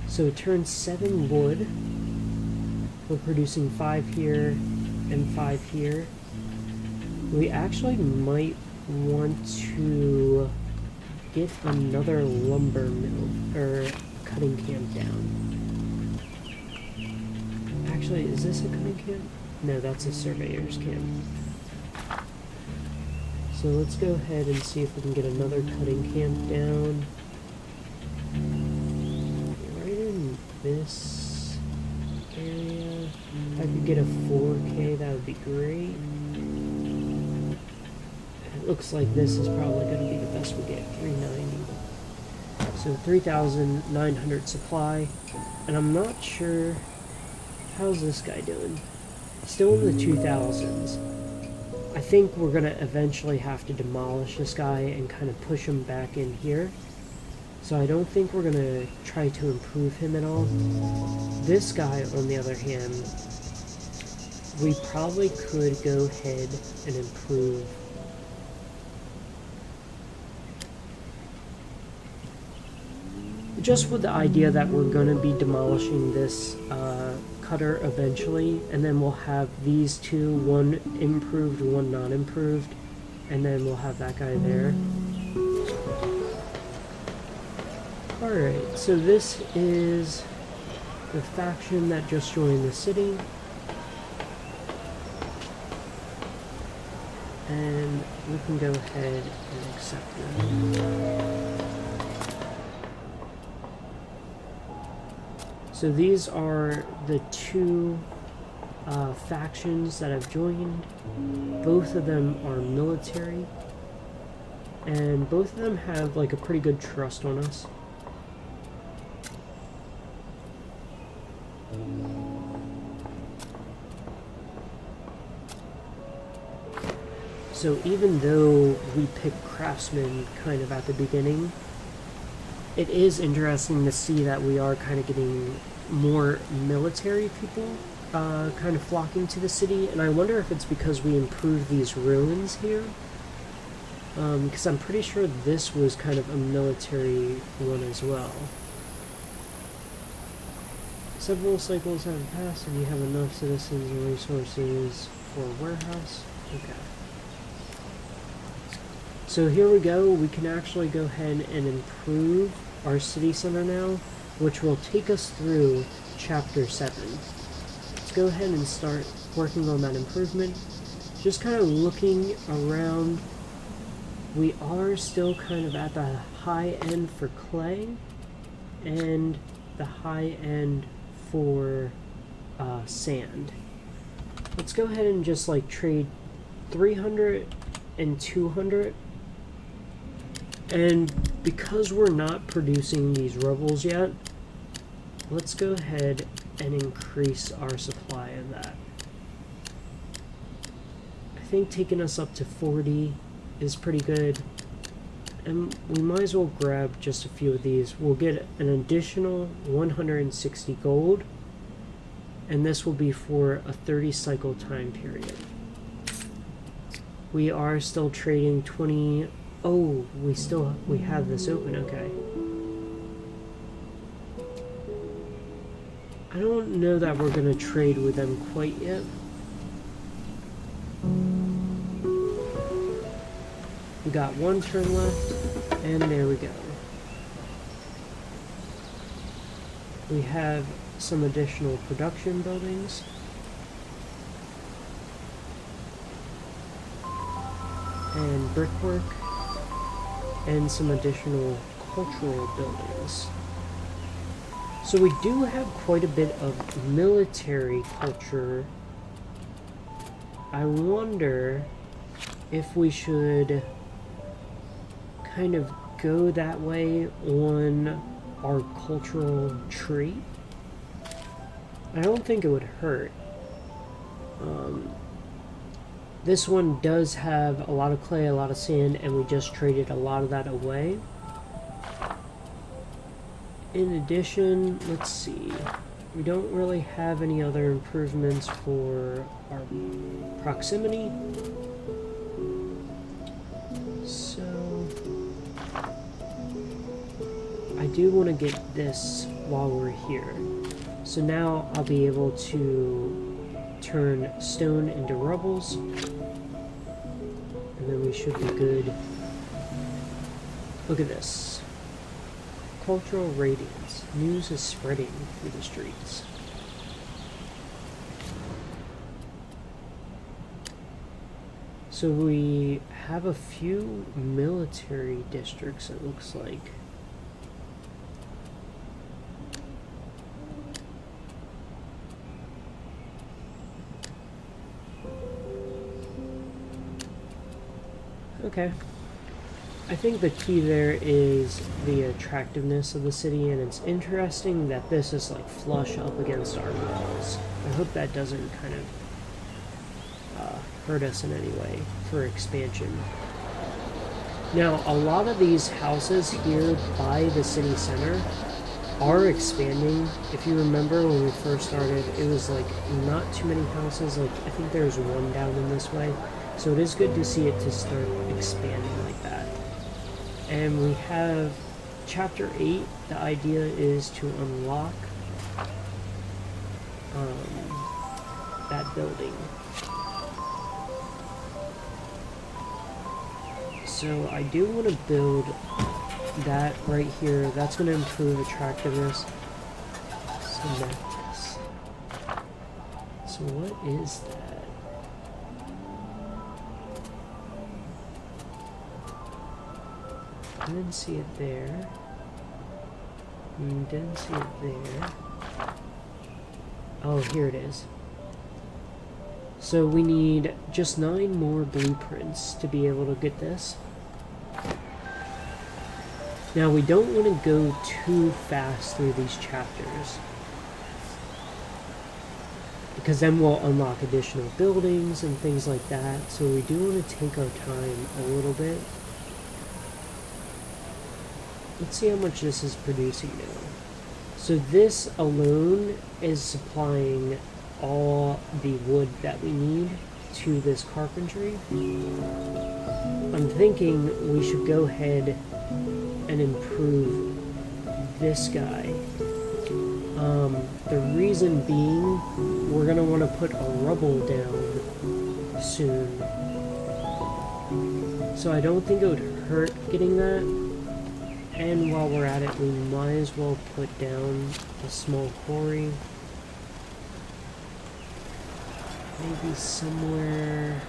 So it turns 7 wood. We're producing 5 here and 5 here. We actually might want to get another lumber mill or cutting camp down. Actually, is this a cutting camp? No, that's a surveyor's camp. So let's go ahead and see if we can get another cutting camp down. Right in this area. If I could get a 4K, that would be great. It looks like this is probably going to be the best we get, 390. So 3,900 supply. And I'm not sure, how's this guy doing? Still in the 2,000s. I think we're going to eventually have to demolish this guy and kind of push him back in here. So I don't think we're going to try to improve him at all. This guy, on the other hand, we probably could go ahead and improve. Just with the idea that we're going to be demolishing this cutter eventually, and then we'll have these two, one improved, one not improved, and then we'll have that guy there. Alright, so this is the faction that just joined the city. And we can go ahead and accept them. So these are the two factions that have joined. Both of them are military. And both of them have like a pretty good trust on us. So even though we pick craftsmen kind of at the beginning, it is interesting to see that we are kind of getting more military people kind of flocking to the city, and I wonder if it's because we improved these ruins here, because I'm pretty sure this was kind of a military one as well. Several cycles have passed and you have enough citizens and resources for a warehouse. Okay. So here we go, we can actually go ahead and improve our city center now, which will take us through chapter 7. Let's go ahead and start working on that improvement. Just kind of looking around, we are still kind of at the high end for clay and the high end for sand. Let's go ahead and just like trade 300 and 200. And because we're not producing these rubbles yet, let's go ahead and increase our supply of that. I think taking us up to 40 is pretty good. And we might as well grab just a few of these. We'll get an additional 160 gold. And this will be for a 30 cycle time period. We are still trading 20... Oh, we have this open, okay. I don't know that we're gonna trade with them quite yet. We got one turn left, and there we go. We have some additional production buildings. and brickwork, and some additional cultural buildings. So we do have quite a bit of military culture. I wonder if we should kind of go that way on our cultural tree. I don't think it would hurt. This one does have a lot of clay, a lot of sand, and we just traded a lot of that away. In addition, let's see, we don't really have any other improvements for our proximity. So I do want to get this while we're here. So now I'll be able to turn stone into rubbles, and then we should be good. Look at this. Cultural radiance. News is spreading through the streets. So we have a few military districts, it looks like. Okay. I think the key there is the attractiveness of the city, and it's interesting that this is like flush up against our walls. I hope that doesn't kind of hurt us in any way for expansion. Now, a lot of these houses here by the city center are expanding. If you remember when we first started, it was like not too many houses. Like I think there's one down in this way. So it is good to see it to start expanding like that. And we have chapter 8. The idea is to unlock that building. So I do want to build that right here. That's going to improve attractiveness. So what is that? Didn't see it there. Didn't see it there. Oh, here it is. So we need just 9 more blueprints to be able to get this. Now we don't want to go too fast through these chapters, because then we'll unlock additional buildings and things like that. So we do want to take our time a little bit. Let's see how much this is producing now. So this alone is supplying all the wood that we need to this carpentry. I'm thinking we should go ahead and improve this guy. The reason being, we're going to want to put a rubble down soon. So I don't think it would hurt getting that. And while we're at it, we might as well put down a small quarry. Maybe somewhere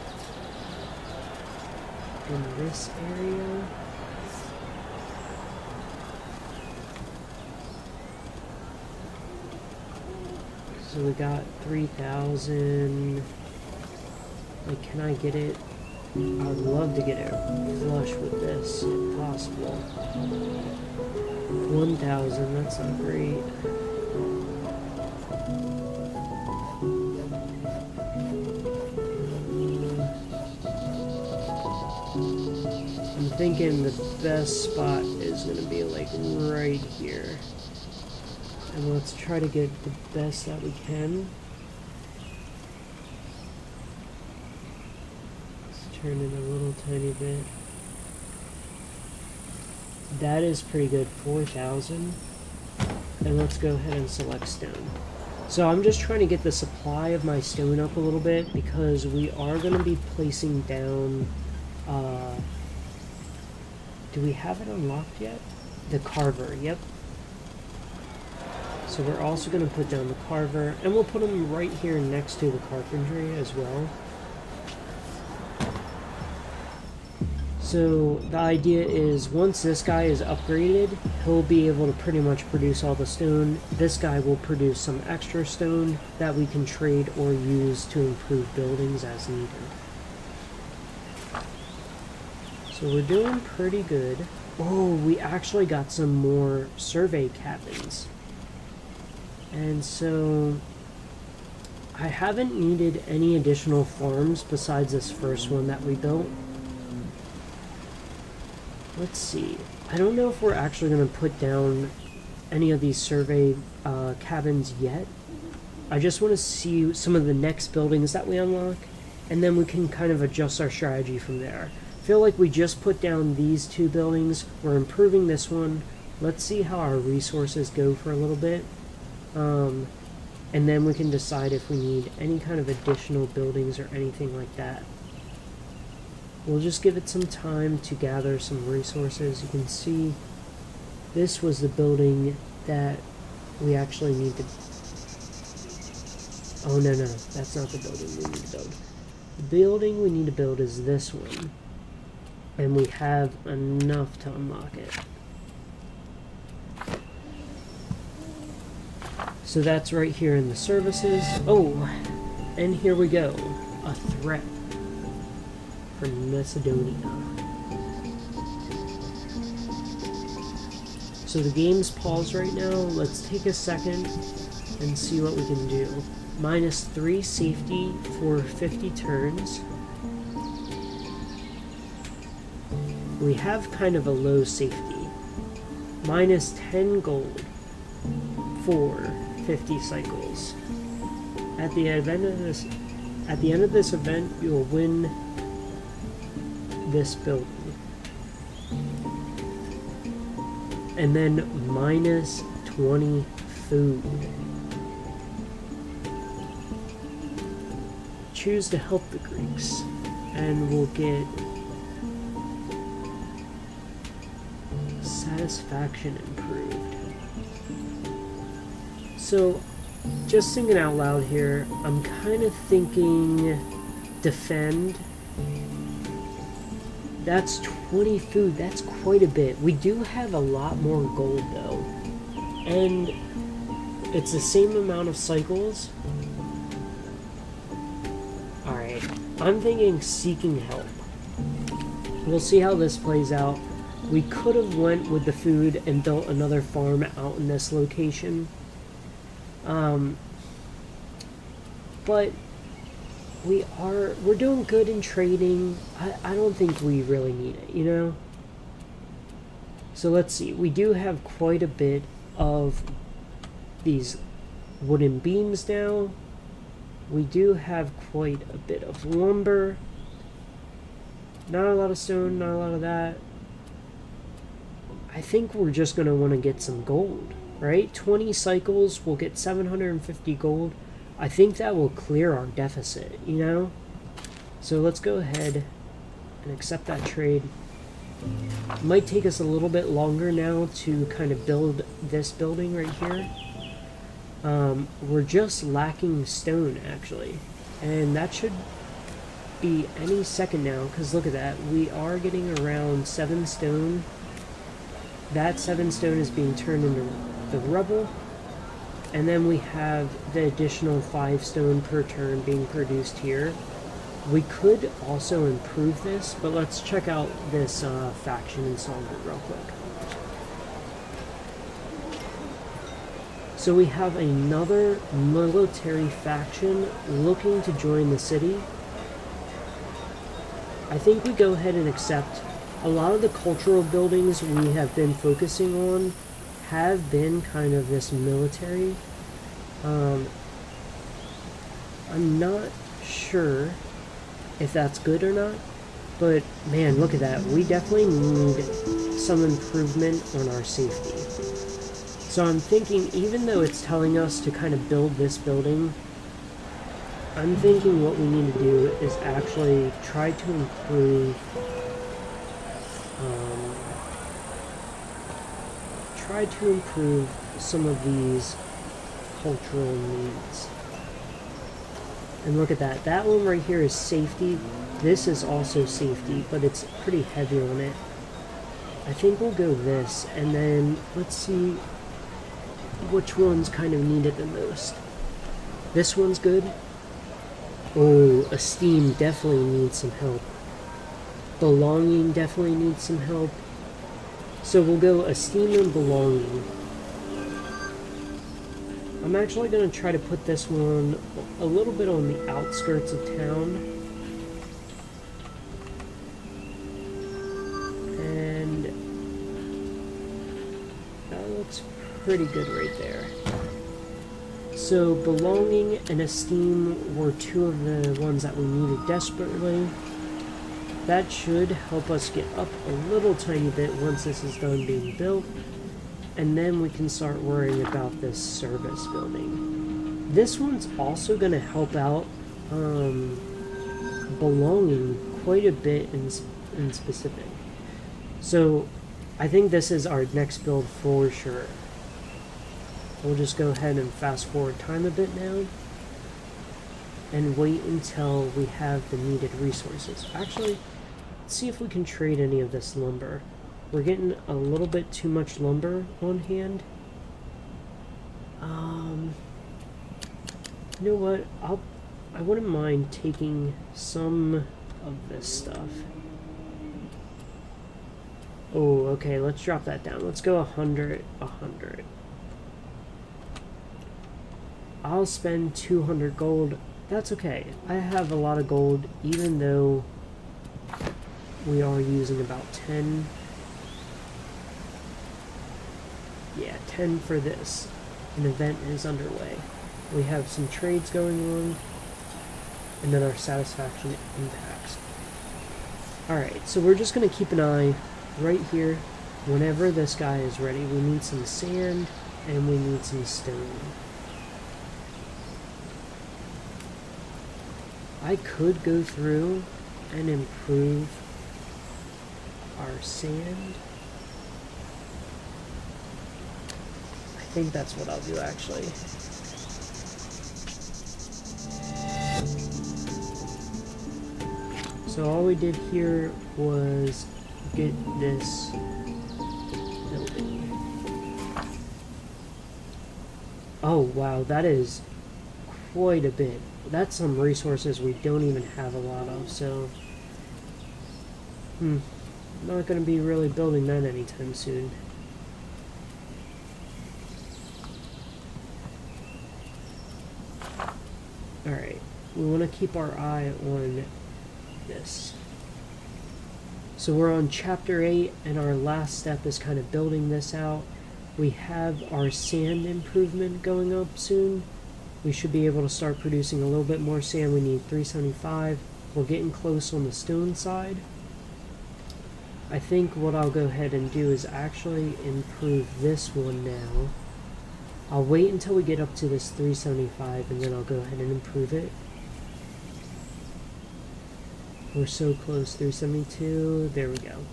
in this area. So we got 3,000. Like, can I get it? I would love to get it flush with this, if possible. 1,000, that's not great. I'm thinking the best spot is going to be like right here. And let's try to get the best that we can. Turn it a little tiny bit. That is pretty good, 4,000. And let's go ahead and select stone. So I'm just trying to get the supply of my stone up a little bit, because we are going to be placing down, do we have it unlocked yet? The carver, yep. So we're also going to put down the carver, and we'll put them right here next to the carpentry as well. So the idea is once this guy is upgraded, he'll be able to pretty much produce all the stone. This guy will produce some extra stone that we can trade or use to improve buildings as needed. So we're doing pretty good. Oh, we actually got some more survey cabins. And so I haven't needed any additional farms besides this first one that we built. Let's see. I don't know if we're actually going to put down any of these survey cabins yet. I just want to see some of the next buildings that we unlock, and then we can kind of adjust our strategy from there. I feel like we just put down these two buildings. We're improving this one. Let's see how our resources go for a little bit. And then we can decide if we need any kind of additional buildings or anything like that. We'll just give it some time to gather some resources. You can see this was the building that we actually need to... Oh, no, that's not the building we need to build. The building we need to build is this one. And we have enough to unlock it. So that's right here in the services. Oh, and here we go. A threat from Macedonia. So the game's paused right now. Let's take a second and see what we can do. -3 safety for 50 turns. We have kind of a low safety. -10 gold for 50 cycles. At the end of this event, you'll win this building. And then -20 food. Choose to help the Greeks, and we'll get satisfaction improved. So, just thinking out loud here, I'm kind of thinking defend. That's 20 food, that's quite a bit. We do have a lot more gold though. And it's the same amount of cycles. Alright, I'm thinking seeking help. We'll see how this plays out. We could have went with the food and built another farm out in this location. But we're doing good in trading. I don't think we really need it, you know? So let's see. We do have quite a bit of these wooden beams now. We do have quite a bit of lumber. Not a lot of stone, not a lot of that. I think we're just going to want to get some gold, right? 20 cycles, we'll get 750 gold. I think that will clear our deficit, you know? So let's go ahead and accept that trade. It might take us a little bit longer now to kind of build this building right here. We're just lacking stone, actually. And that should be any second now, because look at that. We are getting around 7 stone. That 7 stone is being turned into the rubble. And then we have the additional 5 stone per turn being produced here. We could also improve this, but let's check out this faction installment real quick. So we have another military faction looking to join the city. I think we go ahead and accept. A lot of the cultural buildings we have been focusing on have been kind of this military. I'm not sure if that's good or not, but man, look at that. We definitely need some improvement on our safety. So I'm thinking, even though it's telling us to kind of build this building, I'm thinking what we need to do is actually try to improve some of these cultural needs. And look at that. That one right here is safety. This is also safety, but it's pretty heavy on it. I think we'll go this, and then let's see which one's kind of needed the most. This one's good. Oh, esteem definitely needs some help. Belonging definitely needs some help. So we'll go esteem and belonging. I'm actually going to try to put this one a little bit on the outskirts of town. And that looks pretty good right there. So belonging and esteem were two of the ones that we needed desperately. That should help us get up a little tiny bit once this is done being built. And then we can start worrying about this service building. This one's also going to help out belonging quite a bit in specific. So I think this is our next build for sure. We'll just go ahead and fast forward time a bit now and wait until we have the needed resources. Actually, let's see if we can trade any of this lumber. We're getting a little bit too much lumber on hand. You know what? I wouldn't mind taking some of this stuff. Oh, okay, let's drop that down. Let's go 100, 100. I'll spend 200 gold. That's okay. I have a lot of gold, even though we are using about 10. Yeah, 10 for this. An event is underway. We have some trades going on, and then our satisfaction impacts. Alright, so we're just going to keep an eye right here. Whenever this guy is ready, we need some sand, and we need some stone. I could go through and improve our sand. I think that's what I'll do actually. So all we did here was get this building. Oh wow, that is quite a bit. That's some resources we don't even have a lot of, so I'm not going to be really building that anytime soon. Alright, we want to keep our eye on this. So we're on chapter 8, and our last step is kind of building this out. We have our sand improvement going up soon. We should be able to start producing a little bit more sand. We need 375. We're getting close on the stone side. I think what I'll go ahead and do is actually improve this one now. I'll wait until we get up to this 375 and then I'll go ahead and improve it. We're so close, 372, there we go.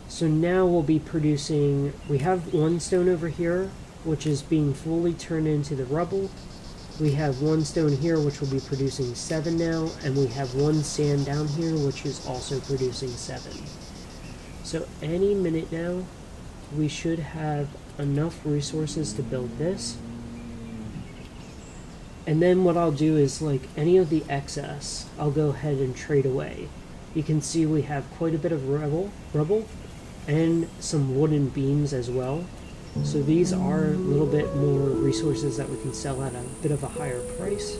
So now we'll be producing, we have one stone over here, which is being fully turned into the rubble. We have one stone here, which will be producing 7 now, and we have one sand down here, which is also producing 7. So any minute now, we should have enough resources to build this. And then what I'll do is, like, any of the excess, I'll go ahead and trade away. You can see we have quite a bit of rubble and some wooden beams as well. So these are a little bit more resources that we can sell at a bit of a higher price.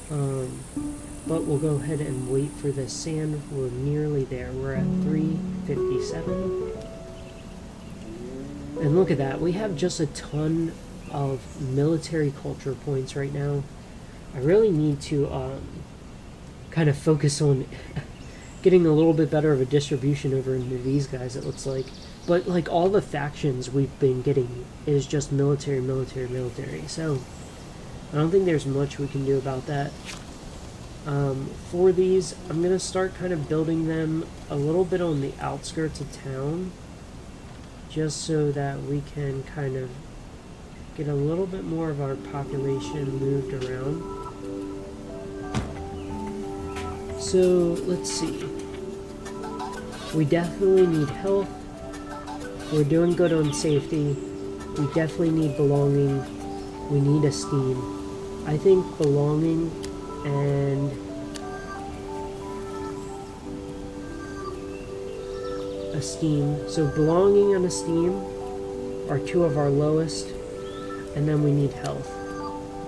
But we'll go ahead and wait for the sand. We're nearly there. We're at 357. And look at that. We have just a ton of military culture points right now. I really need to kind of focus on getting a little bit better of a distribution over into these guys, it looks like. But like all the factions we've been getting is just military, military, military. So I don't think there's much we can do about that. For these, I'm going to start kind of building them a little bit on the outskirts of town, just so that we can kind of get a little bit more of our population moved around. So, let's see. We definitely need health. We're doing good on safety. We definitely need belonging. We need esteem. I think belonging and esteem. So belonging and esteem are two of our lowest, and then we need health.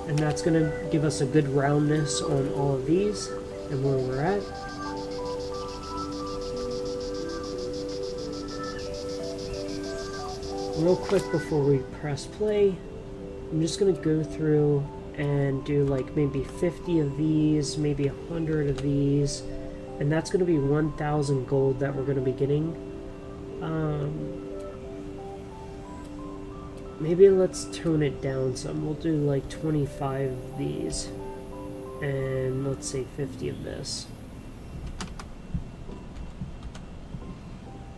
And that's going to give us a good roundness on all of these and where we're at. Real quick before we press play, I'm just going to go through and do like maybe 50 of these, maybe 100 of these, and that's going to be 1,000 gold that we're going to be getting. Maybe let's tone it down some. We'll do like 25 of these, and let's say 50 of this.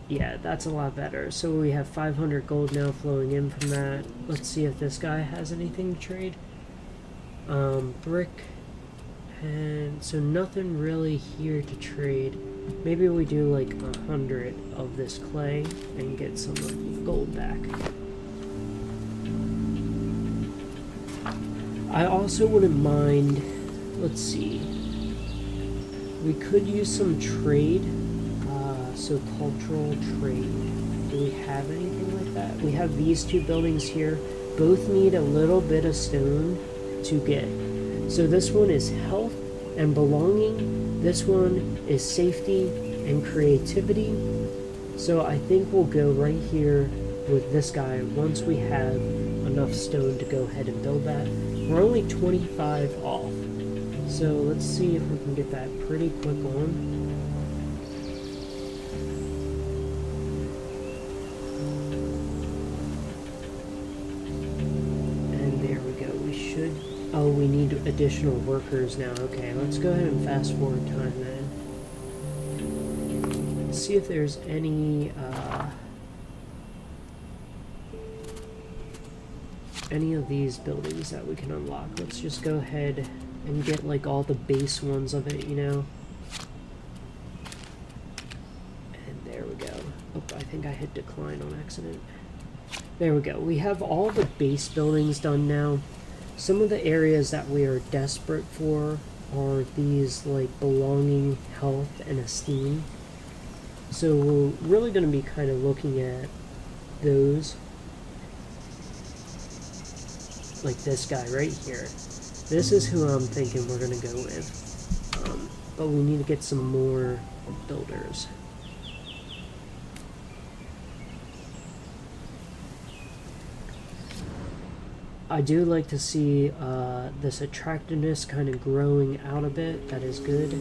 Yeah, that's a lot better. So we have 500 gold now flowing in from that. Let's see if this guy has anything to trade. Brick. And so nothing really here to trade. Maybe we do like 100 of this clay and get some of the gold back. I also wouldn't mind, let's see, we could use some trade. So cultural trade. Do we have anything like that? We have these two buildings here. Both need a little bit of stone to get. So this one is health and belonging. This one is safety and creativity. So I think we'll go right here with this guy once we have enough stone to go ahead and build that. We're only 25 off. So let's see if we can get that pretty quick on. Oh, we need additional workers now. Okay, let's go ahead and fast forward time then. Let's see if there's any of these buildings that we can unlock. Let's just go ahead and get like all the base ones of it, you know. And there we go. Oh, I think I hit decline on accident. There we go. We have all the base buildings done now. Some of the areas that we are desperate for are these like belonging, health, and esteem. So we're really going to be kind of looking at those. Like this guy right here. This is who I'm thinking we're going to go with. But we need to get some more builders. I do like to see this attractiveness kind of growing out a bit. That is good.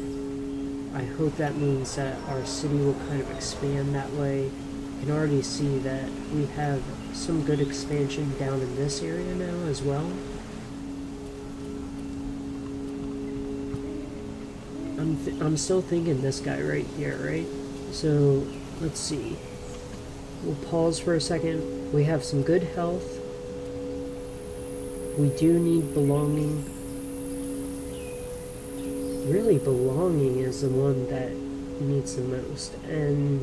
I hope that means that our city will kind of expand that way. You can already see that we have some good expansion down in this area now as well. I'm still thinking this guy right here, right? So let's see. We'll pause for a second. We have some good health. We do need belonging. Really, belonging is the one that needs the most, and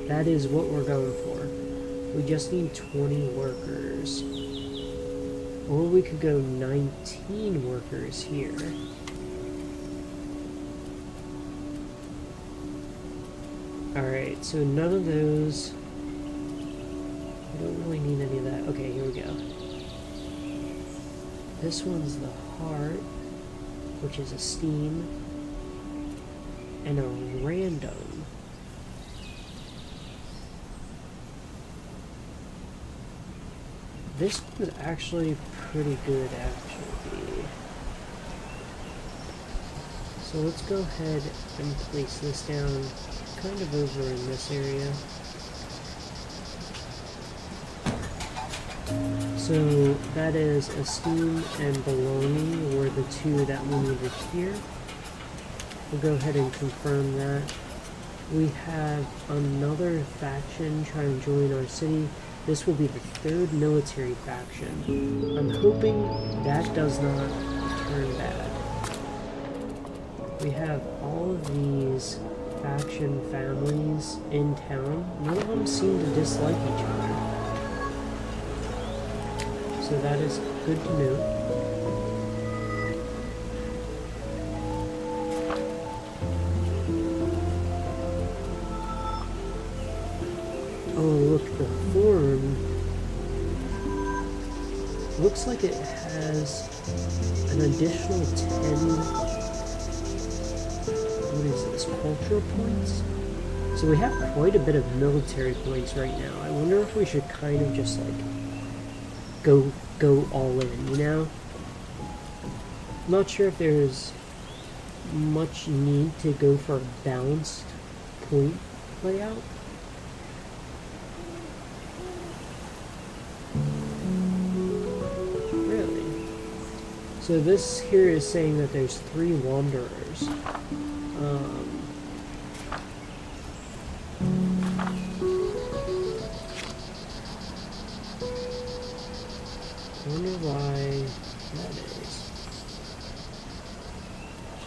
that is what we're going for. We just need 20 workers. Or we could go 19 workers here. Alright, so none of those. We don't really need any of that. Okay, here we go. This one's the heart, which is a steam, and a random. This one's actually pretty good, actually. So let's go ahead and place this down kind of over in this area. So that is esteem and belonging were the two that we needed here. We'll go ahead and confirm that. We have another faction trying to join our city. This will be the third military faction. I'm hoping that does not turn bad. we have all of these faction families in town. None of them seem to dislike each other. So that is good to know. Oh, look, the form looks like it has an additional 10, what is this, cultural points? So we have quite a bit of military points right now. I wonder if we should kind of just like go all in, you know? I'm not sure if there's much need to go for a balanced point layout. Really? So this here is saying that there's 3 wanderers. I wonder why that is.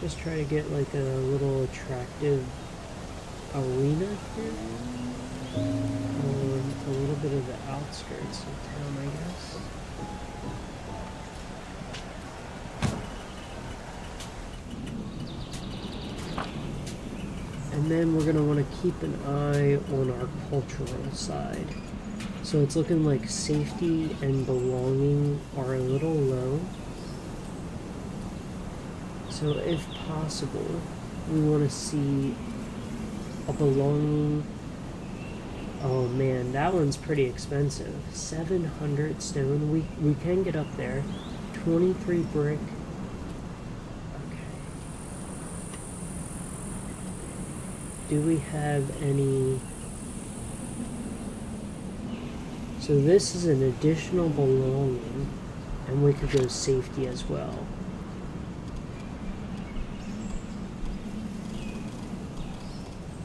Just try to get like a little attractive arena here. A little bit of the outskirts of town, I guess. And then we're going to want to keep an eye on our cultural side. So it's looking like safety and belonging are a little low. So if possible, we want to see a belonging. Oh man, that one's pretty expensive. 700 stone. We can get up there. 23 brick. Okay. Do we have any? So this is an additional belonging, and we could go safety as well.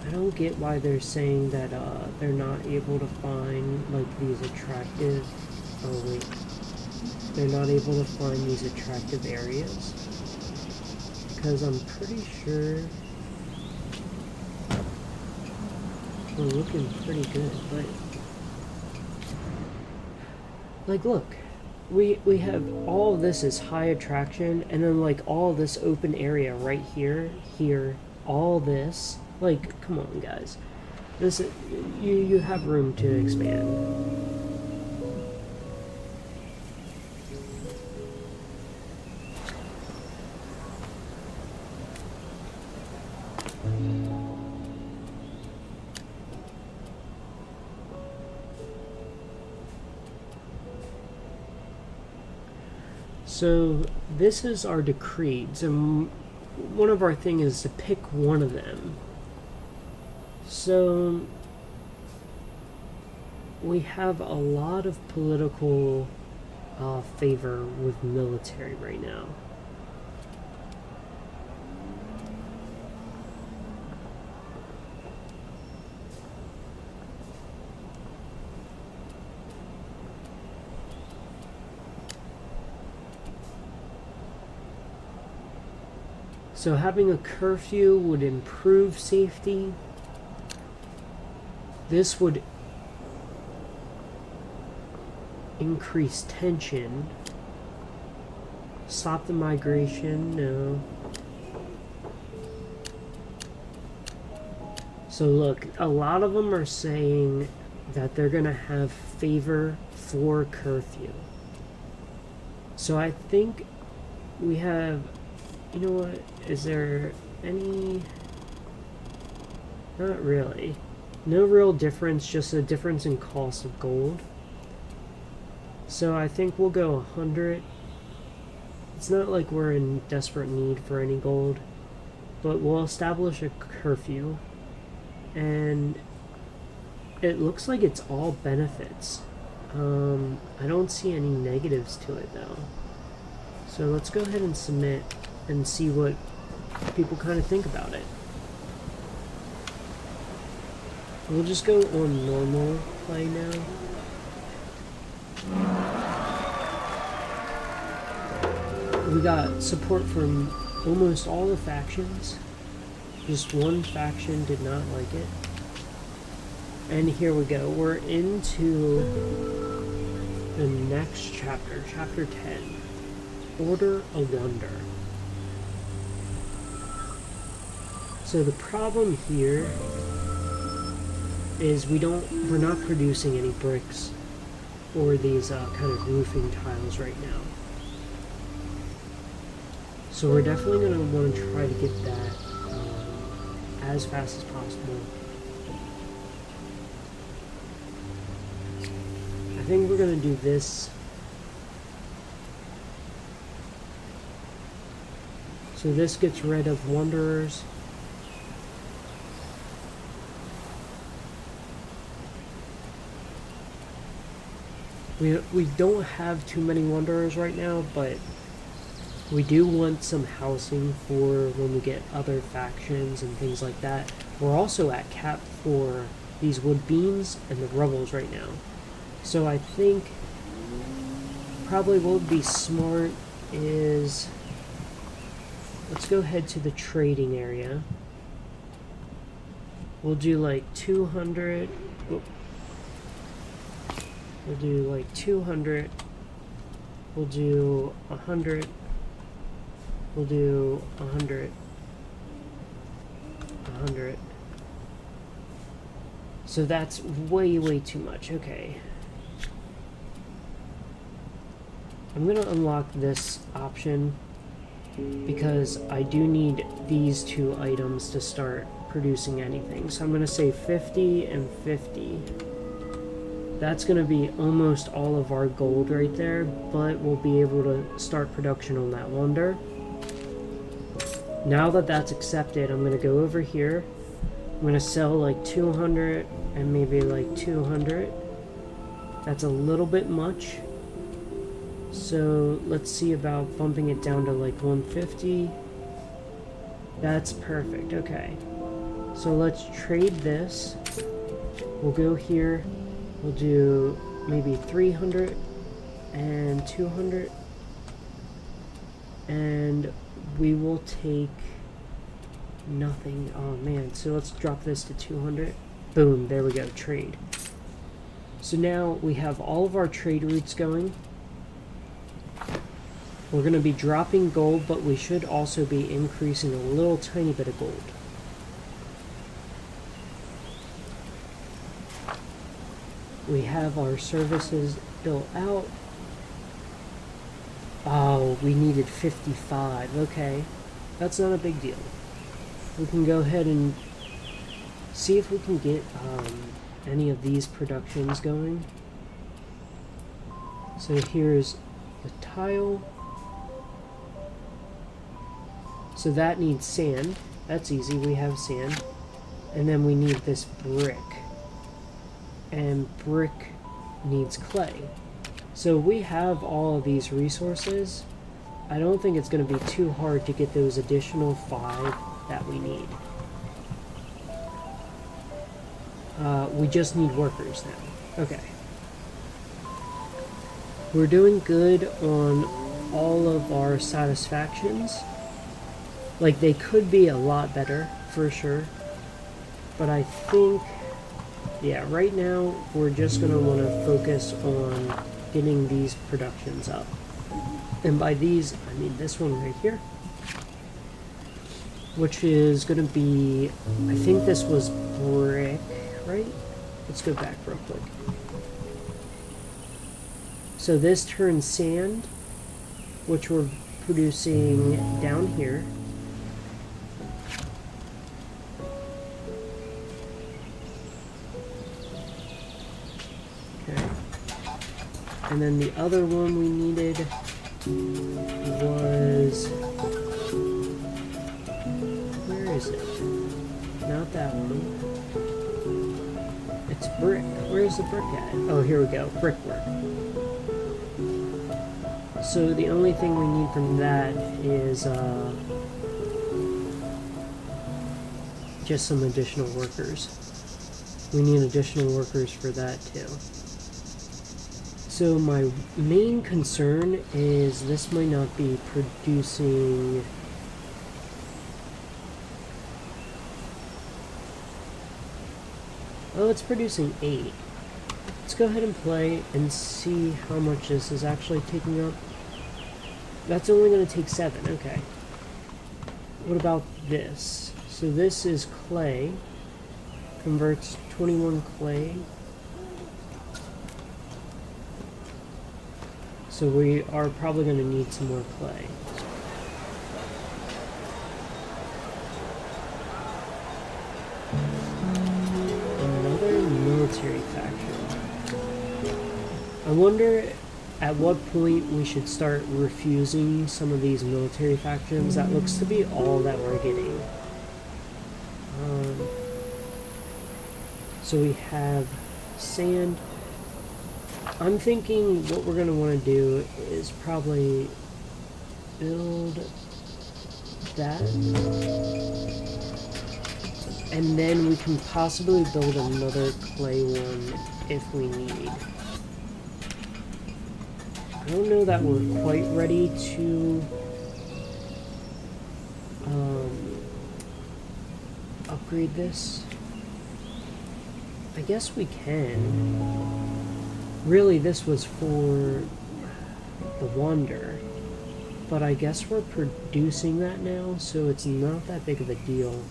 I don't get why they're saying that they're not able to find like these attractive. Oh wait, they're not able to find these attractive areas, because I'm pretty sure we're looking pretty good, but. Like, look, we have all of this is high attraction, and then like all this open area right here, all this. Like, come on, guys. This you have room to expand. So this is our decrees, and one of our things is to pick one of them. So we have a lot of political favor with military right now. So having a curfew would improve safety. This would increase tension. Stop the migration, no. So look, a lot of them are saying that they're gonna have favor for curfew. So I think we have, you know what, is there any, not really. No real difference, just a difference in cost of gold. So I think we'll go 100. It's not like we're in desperate need for any gold, but we'll establish a curfew. And it looks like it's all benefits. I don't see any negatives to it though. So let's go ahead and submit and see what people kind of think about it. We'll just go on normal play now. We got support from almost all the factions. Just one faction did not like it. And here we go. We're into the next chapter, chapter 10. Order of Wonder. So the problem here is we're not producing any bricks or these kind of roofing tiles right now. So we're definitely going to want to try to get that as fast as possible. I think we're going to do this. So this gets rid of Wanderers. We don't have too many Wanderers right now, but we do want some housing for when we get other factions and things like that. We're also at cap for these wood beams and the rubbles right now. So I think probably what would be smart is, let's go ahead to the trading area. We'll do like 200. We'll do like 200. We'll do 100. We'll do 100. 100. So that's way too much. Okay. I'm gonna unlock this option because I do need these two items to start producing anything. So I'm gonna say 50 and 50. That's gonna be almost all of our gold right there, but we'll be able to start production on that wonder. Now that that's accepted, I'm gonna go over here. I'm gonna sell like 200 and maybe like 200. That's a little bit much. So let's see about bumping it down to like 150. That's perfect. Okay. So let's trade this. We'll go here. We'll do maybe 300 and 200. And we will take nothing. Oh man. So let's drop this to 200. Boom. There we go. Trade. So now we have all of our trade routes going. We're going to be dropping gold, but we should also be increasing a little tiny bit of gold. We have our services built out. Oh, we needed 55. Okay. That's not a big deal. We can go ahead and see if we can get any of these productions going. So here's the tile. So that needs sand. That's easy, we have sand. And then we need this brick. And brick needs clay. So we have all of these resources. I don't think it's going to be too hard to get those additional 5 that we need. We just need workers now. Okay. We're doing good on all of our satisfactions. Like, they could be a lot better, for sure. But I think, yeah, right now, we're just going to want to focus on getting these productions up. And by these, I mean this one right here. Which is going to be, I think this was brick, right? Let's go back real quick. So this turns sand, which we're producing down here. And then the other one we needed was, where is it? Not that one. It's brick. Where's the brick at? Oh, here we go. Brickwork. So the only thing we need from that is just some additional workers. We need additional workers for that too. So my main concern is this might not be producing Oh, it's producing 8. Let's go ahead and play and see how much this is actually taking up. That's only going to take 7, okay. What about this? So this is clay. Converts 21 clay. So we are probably going to need some more clay. Another military faction. I wonder at what point we should start refusing some of these military factions. That looks to be all that we're getting. So we have sand. I'm thinking what we're going to want to do is probably build that. And then we can possibly build another clay one if we need. I don't know that we're quite ready to upgrade this. I guess we can. Really, this was for the Wander, but I guess we're producing that now, so it's not that big of a deal.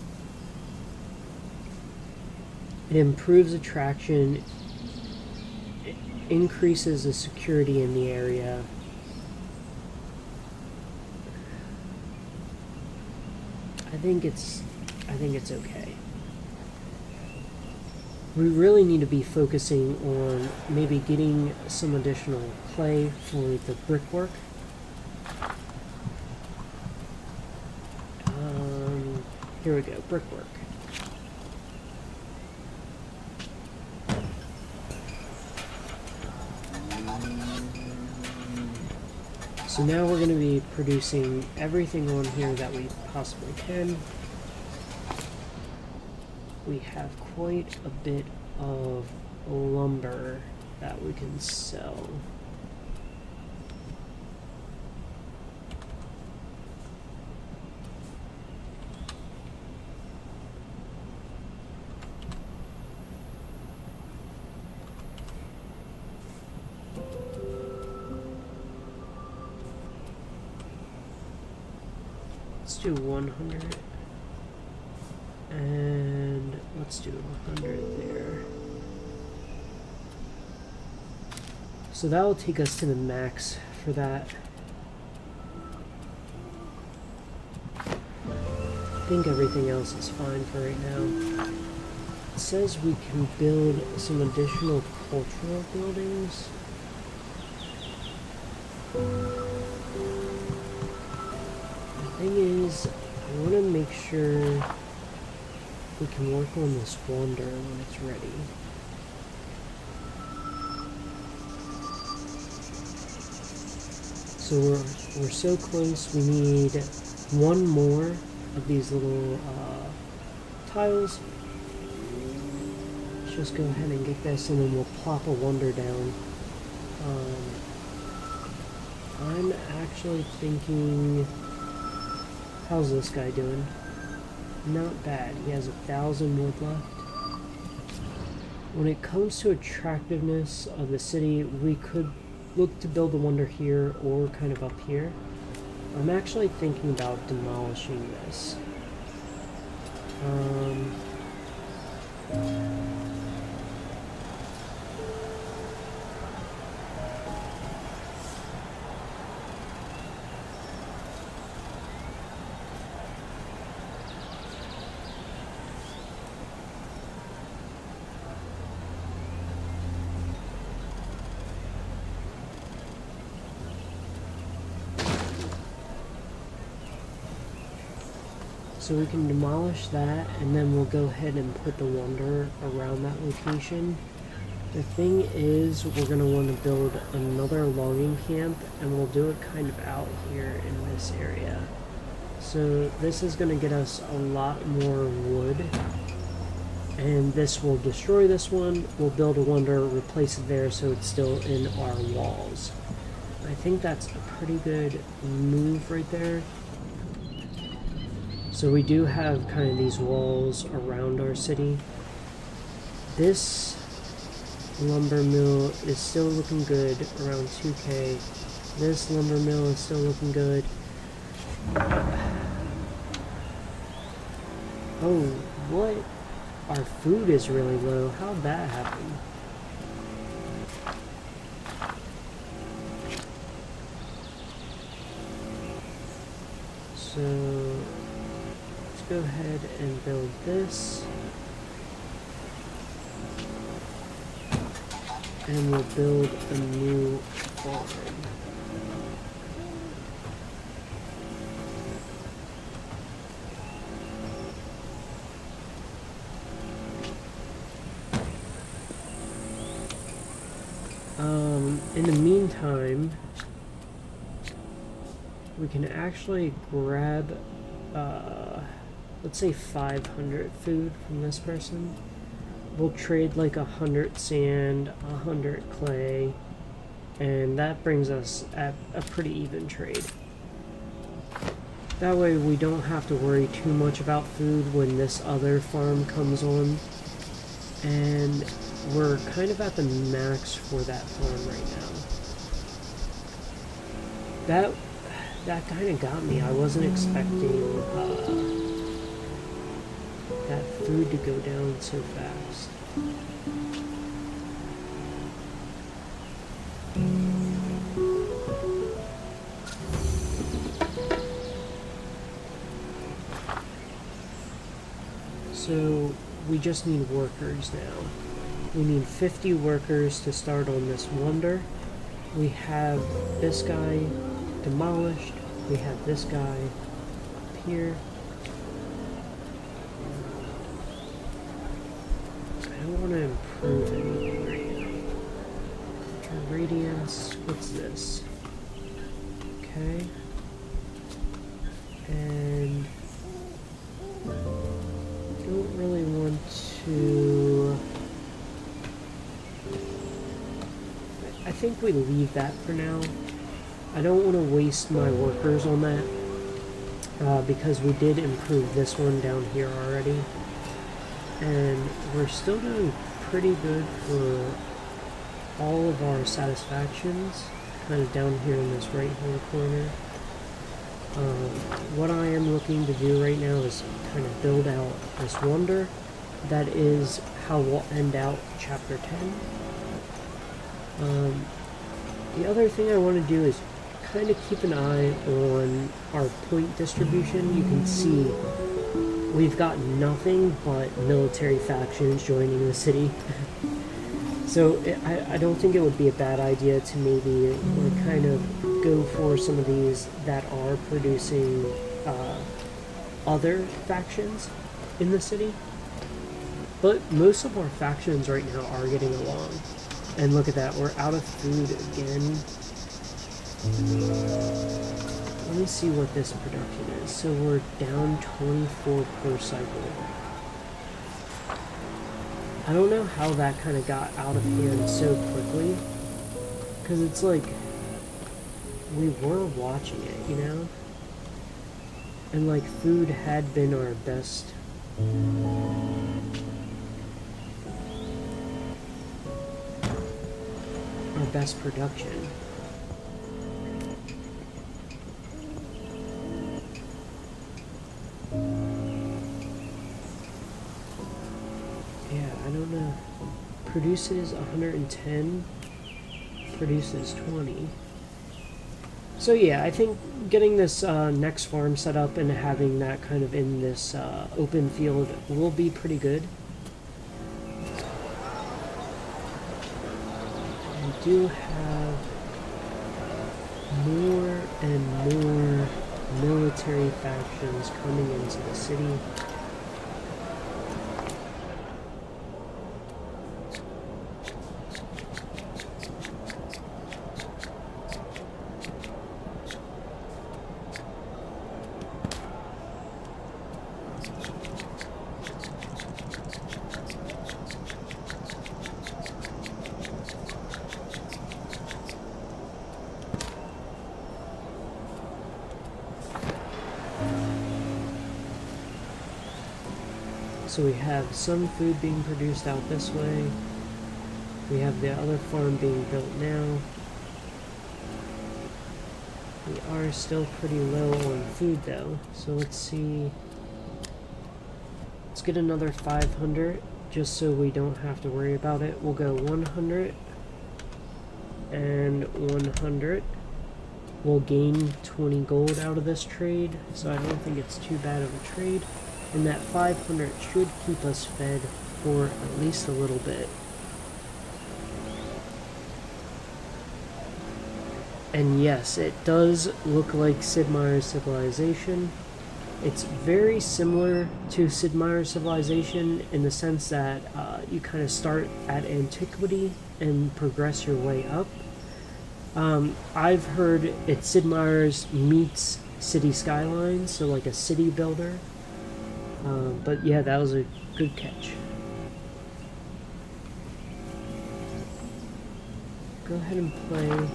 It improves attraction, it increases the security in the area. I think it's okay. We really need to be focusing on maybe getting some additional clay for the brickwork. Here we go, brickwork. So now we're going to be producing everything on here that we possibly can. We have quite a bit of lumber that we can sell. Let's do 100. And let's do 100 there. So that will take us to the max for that. I think everything else is fine for right now. It says we can build some additional cultural buildings. The thing is, I want to make sure we can work on this Wander when it's ready. So we're so close. We need one more of these little tiles. Let's just go ahead and get this, and then we'll plop a Wander down. I'm actually thinking, how's this guy doing? Not bad. He has 1,000 wood left. When it comes to attractiveness of the city, we could look to build a Wander here or kind of up here. I'm actually thinking about demolishing this. So we can demolish that, and then we'll go ahead and put the Wander around that location. The thing is, we're going to want to build another logging camp, and we'll do it kind of out here in this area. So this is going to get us a lot more wood, and this will destroy this one. We'll build a Wander, replace it there so it's still in our walls. I think that's a pretty good move right there. So we do have kind of these walls around our city. This lumber mill is still looking good, around 2K. This lumber mill is still looking good. Oh, what? Our food is really low. How'd that happen? So, let's go ahead and build this. And we'll build a new farm. In the meantime, we can actually grab, let's say 500 food from this person. We'll trade like 100 sand, 100 clay, and that brings us at a pretty even trade. That way we don't have to worry too much about food when this other farm comes on. And we're kind of at the max for that farm right now. That kind of got me. I wasn't expecting that food to go down so fast. So we just need workers now. We need 50 workers to start on this wonder. We have this guy demolished. We have this guy up here. I don't want to improve anything right now. Radiance, what's this? Okay. And don't really want to... I think we leave that for now. I don't want to waste my workers on that because we did improve this one down here already. And we're still doing pretty good for all of our satisfactions, kind of down here in this right hand corner. What I am looking to do right now is kind of build out this wonder. That is how we'll end out chapter 10. The other thing I want to do is kind of keep an eye on our point distribution. You can see we've got nothing but military factions joining the city. So I don't think it would be a bad idea to maybe like kind of go for some of these that are producing other factions in the city. But most of our factions right now are getting along. And look at that, we're out of food again. Let me see what this production is. So we're down 24 per cycle. I don't know how that kind of got out of hand so quickly. Because it's like, we were watching it, you know? And like, food had been our best. Our best production. Yeah, I don't know. Produces 110, produces 20. So yeah, I think getting this next farm set up and having that kind of in this open field will be pretty good. We do have more and more military factions coming into the city. So we have some food being produced out this way. We have the other farm being built now. We are still pretty low on food though, so let's see. Let's get another 500 just so we don't have to worry about it. We'll go 100 and 100. We'll gain 20 gold out of this trade, so I don't think it's too bad of a trade. And that 500 should keep us fed for at least a little bit. And yes, it does look like Sid Meier's Civilization. It's very similar to Sid Meier's Civilization in the sense that you kind of start at Antiquity and progress your way up. I've heard it's Sid Meier's meets City Skylines, so like a city builder. But yeah, that was a good catch. Go ahead and play.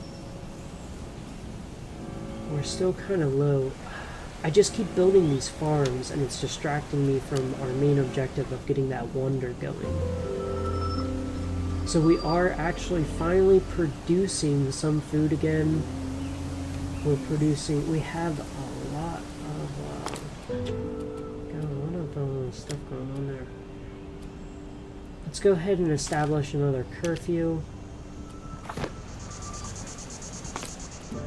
We're still kind of low. I just keep building these farms and it's distracting me from our main objective of getting that wonder going. So we are actually finally producing some food again. We have a lot of, got a lot of stuff going on there. Let's go ahead and establish another curfew.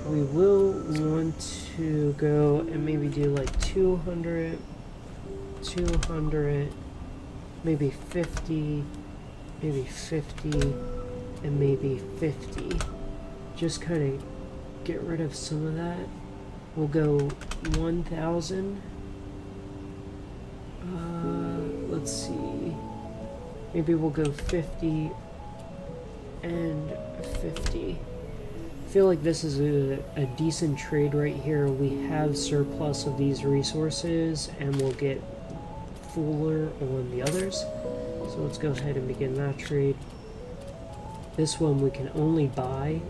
We will want to go and maybe do like 200, 200, maybe 50, maybe 50, and maybe 50. Just kind of get rid of some of that. We'll go 1,000. Let's see. Maybe we'll go 50 and 50. I feel like this is a decent trade right here. We have surplus of these resources and we'll get fuller on the others. So let's go ahead and begin that trade. This one we can only buy,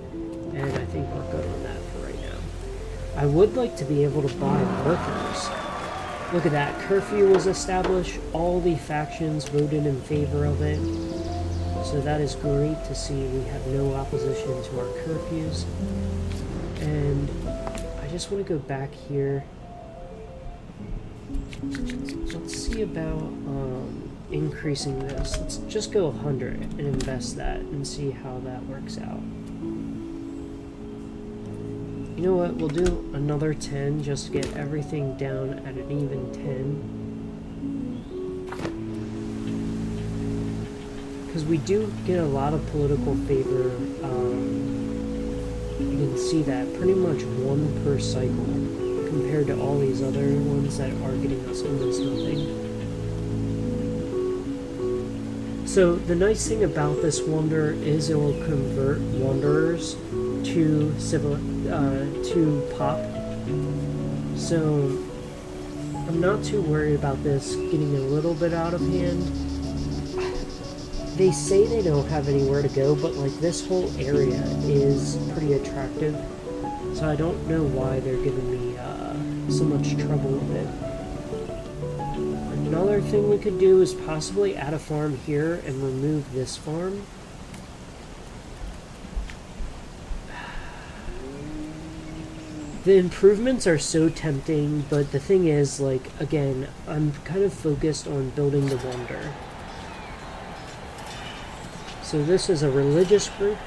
and I think we're good on that for right now. I would like to be able to buy workers. Look at that, curfew was established, all the factions voted in favor of it. So that is great to see. We have no opposition to our curfews. And I just want to go back here. Let's see about increasing this. Let's just go 100 and invest that and see how that works out. You know what? We'll do another 10 just to get everything down at an even 10. Because we do get a lot of political favor. You can see that pretty much 1 per cycle compared to all these other ones that are getting us almost nothing. So the nice thing about this wonder is it will convert wanderers to pop. So I'm not too worried about this getting a little bit out of hand. They say they don't have anywhere to go, but like this whole area is pretty attractive. So I don't know why they're giving me so much trouble with it. Another thing we could do is possibly add a farm here and remove this farm. The improvements are so tempting, but the thing is, like, again, I'm kind of focused on building the wonder. So this is a religious group.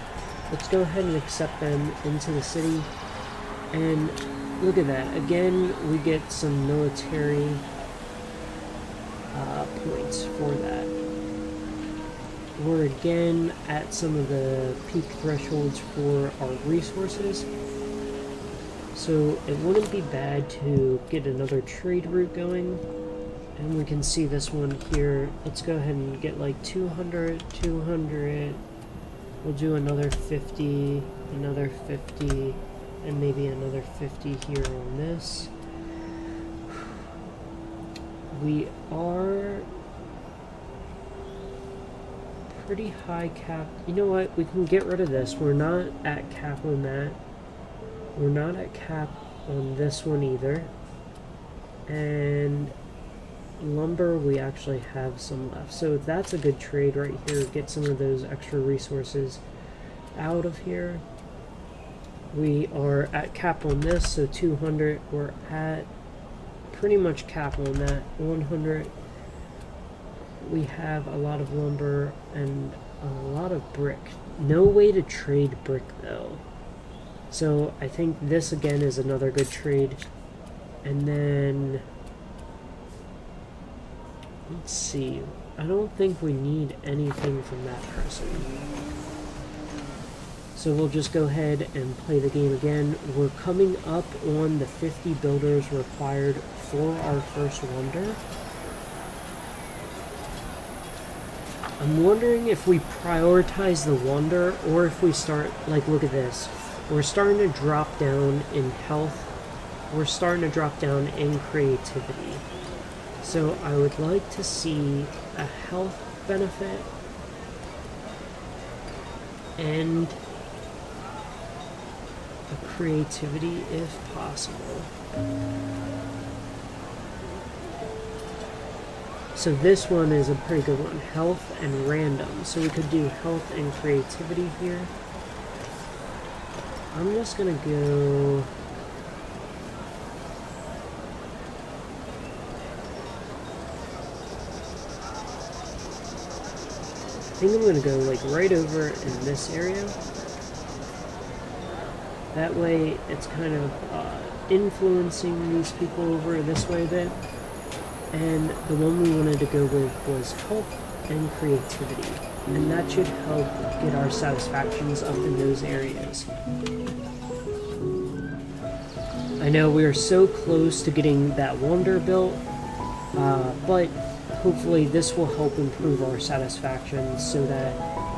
Let's go ahead and accept them into the city. And look at that. Again, we get some military points for that. We're again at some of the peak thresholds for our resources. So it wouldn't be bad to get another trade route going. And we can see this one here. Let's go ahead and get like 200, 200. We'll do another 50, another 50, and maybe another 50 here on this. We are pretty high cap. You know what? We can get rid of this. We're not at cap on that. We're not at cap on this one either. And lumber, we actually have some left. So that's a good trade right here. Get some of those extra resources out of here. We are at cap on this, so 200. We're at pretty much cap on that. 100. We have a lot of lumber and a lot of brick. No way to trade brick though. So I think this again is another good trade. And then let's see. I don't think we need anything from that person. So we'll just go ahead and play the game again. We're coming up on the 50 builders required for our first wonder. I'm wondering if we prioritize the wonder or if we start, like, look at this. We're starting to drop down in health. We're starting to drop down in creativity. So I would like to see a health benefit and a creativity if possible. So this one is a pretty good one, health and random. So we could do health and creativity here. I'm just gonna go... I think I'm gonna go like right over in this area. That way it's kind of influencing these people over this way a bit. And the one we wanted to go with was health and creativity. And that should help get our satisfactions up in those areas. I know we are so close to getting that wonder built, but hopefully this will help improve our satisfaction so that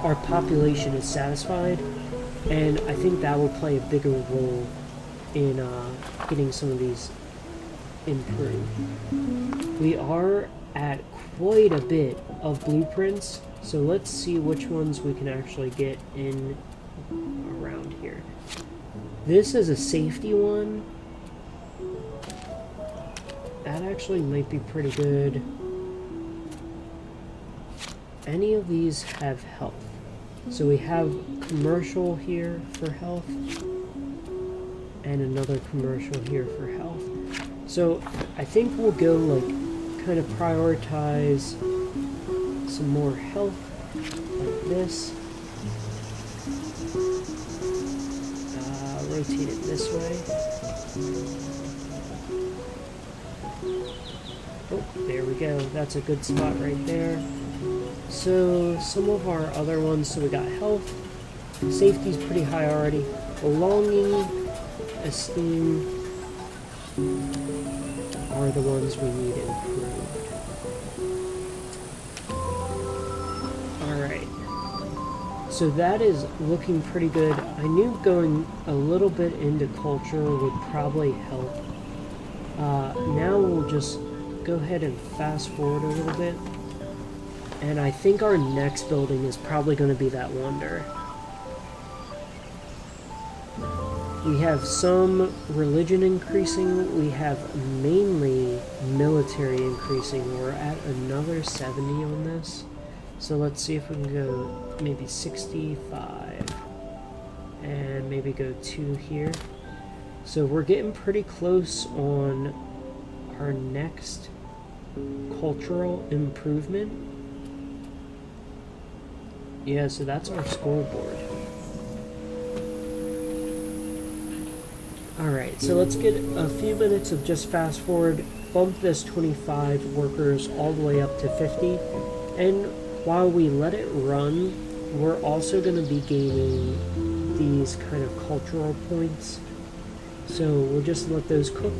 our population is satisfied. And I think that will play a bigger role in getting some of these improved. We are at quite a bit of blueprints, so let's see which ones we can actually get in around here. This is a safety one. That actually might be pretty good. Any of these have health. So we have commercial here for health and another commercial here for health. So I think we'll go like kind of prioritize some more health like this. Rotate it this way. Oh, there we go. That's a good spot right there. So some of our other ones, so we got health, safety's pretty high already, belonging, esteem are the ones we need improved. Alright, so that is looking pretty good. I knew going a little bit into culture would probably help. Now we'll just go ahead and fast forward a little bit. And I think our next building is probably going to be that wonder. We have some religion increasing. We have mainly military increasing. We're at another 70 on this. So let's see if we can go maybe 65. And maybe go 2 here. So we're getting pretty close on our next cultural improvement. Yeah, so that's our scoreboard. Alright, so let's get a few minutes of just fast forward, bump this 25 workers all the way up to 50, and while we let it run, we're also going to be gaining these kind of cultural points. So we'll just let those cook.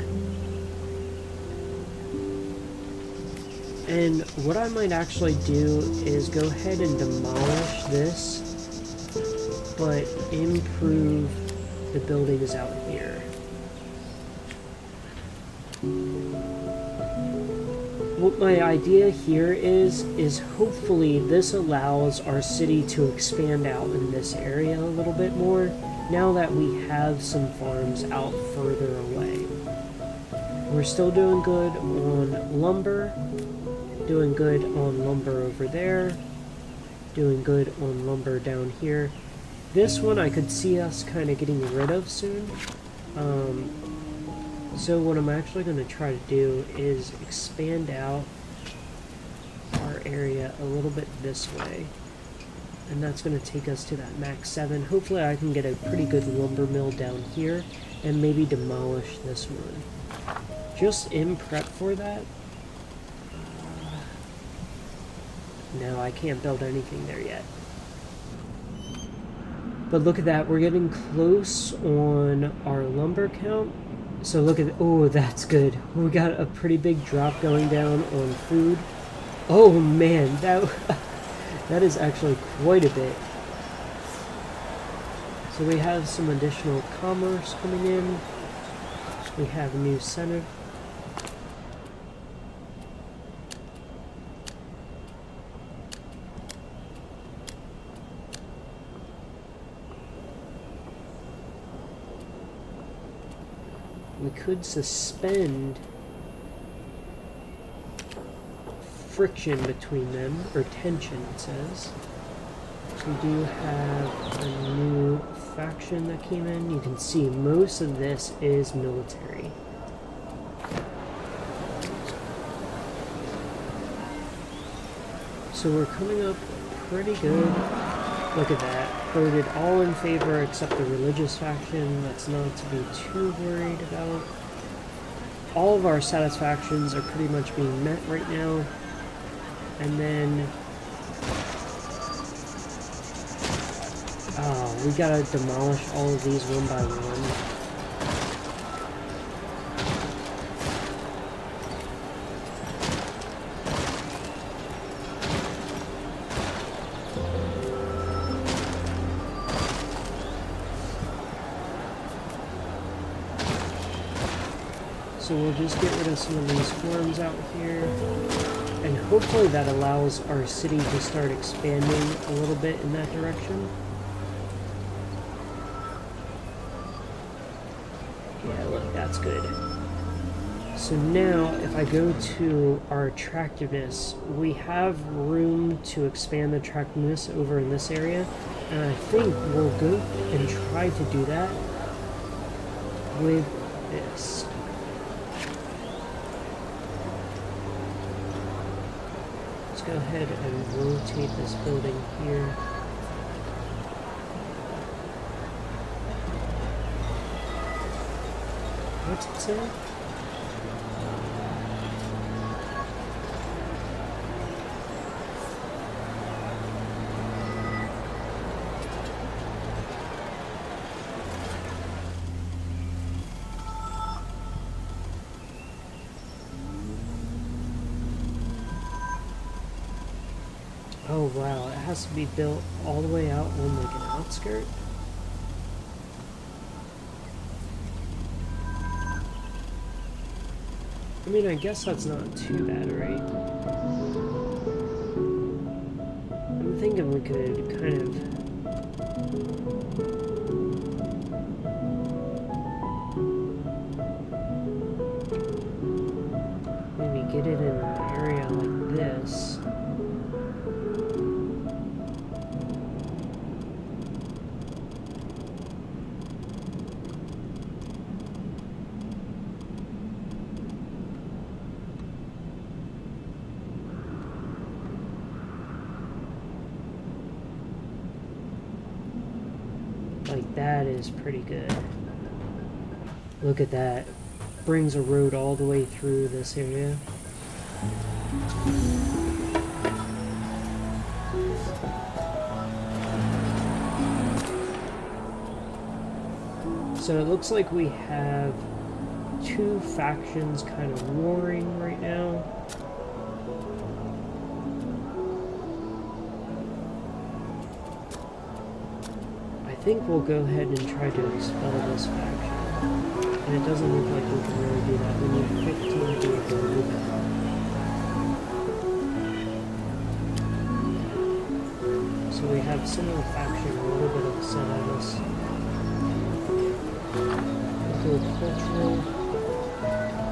And what I might actually do is go ahead and demolish this, but improve the buildings out here. What my idea here is hopefully this allows our city to expand out in this area a little bit more, now that we have some farms out further away. We're still doing good on lumber. Doing good on lumber over there. Doing good on lumber down here. This one I could see us kind of getting rid of soon. So what I'm actually going to try to do is expand out our area a little bit this way. And that's going to take us to that max 7. Hopefully I can get a pretty good lumber mill down here and maybe demolish this one. Just in prep for that. No, I can't build anything there yet. But look at that, we're getting close on our lumber count. So look at, oh, that's good. We got a pretty big drop going down on food. Oh man, that is actually quite a bit. So we have some additional commerce coming in. We have a new center. We could suspend friction between them, or tension it says. We do have a new faction that came in. You can see most of this is military. So we're coming up pretty good. Look at that. Voted all in favor except the religious faction. That's not to be too worried about. All of our satisfactions are pretty much being met right now. And then... oh, we gotta demolish all of these one by one. So we'll just get rid of some of these farms out here, and hopefully that allows our city to start expanding a little bit in that direction. Yeah, look, that's good. So now, if I go to our attractiveness, we have room to expand the attractiveness over in this area, and I think we'll go and try to do that with this. Go ahead and rotate this building here. What's it say? Oh wow, it has to be built all the way out on like an outskirt? I mean, I guess that's not too bad, right? I'm thinking we could kind of... maybe get it in an area like this. Like, that is pretty good. Look at that. Brings a road all the way through this area. So it looks like we have two factions kind of warring right now. I think we'll go ahead and try to expel this faction. And it doesn't look like we can really do that. We need 15 to be able to do that. So we have single faction, a little bit upset at us. Cultural.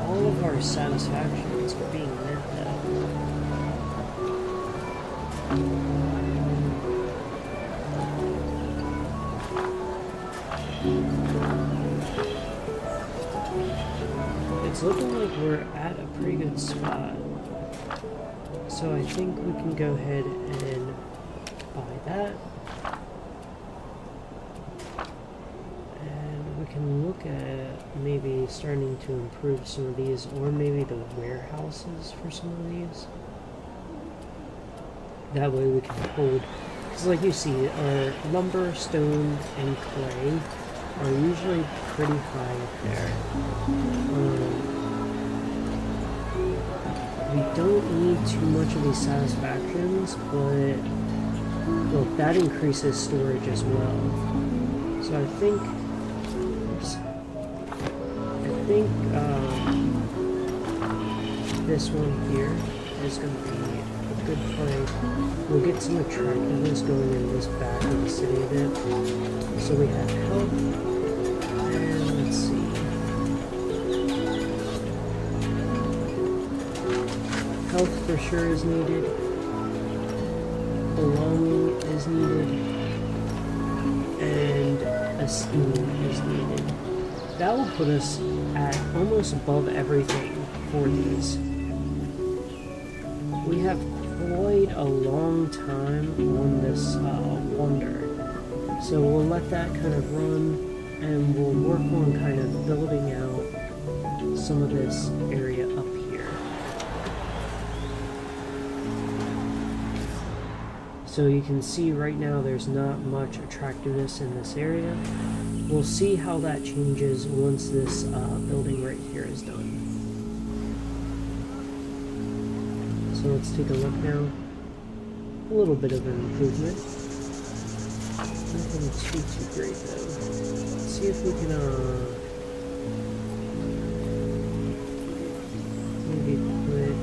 All of our satisfactions are being met now. It's looking like we're at a pretty good spot. So I think we can go ahead and buy that. And we can look at maybe starting to improve some of these, or maybe the warehouses for some of these. That way we can hold, because like you see, our lumber, stone, and clay are usually pretty high up there. We don't need too much of these satisfactions, but look, that increases storage as well. So I think, this one here is going to be a good play. We'll get some attractiveness going in this back of the city a bit. So we have health, and let's see. Health for sure is needed. Belonging is needed. And esteem is needed. That will put us at almost above everything for these. We have quite a long time on this wonder. So we'll let that kind of run, and we'll work on kind of building out some of this area up here. So you can see right now there's not much attractiveness in this area. We'll see how that changes once this building right here is done. So let's take a look now. A little bit of an improvement. Nothing too great though. Let's see if we can maybe put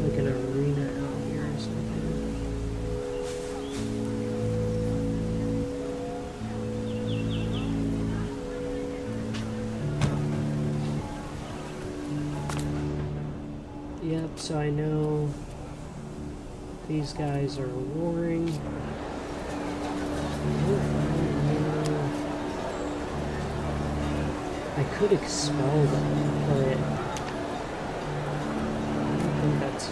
like an arena out here or something. Yep, so I know these guys are warring. I could expel them, but I don't think that's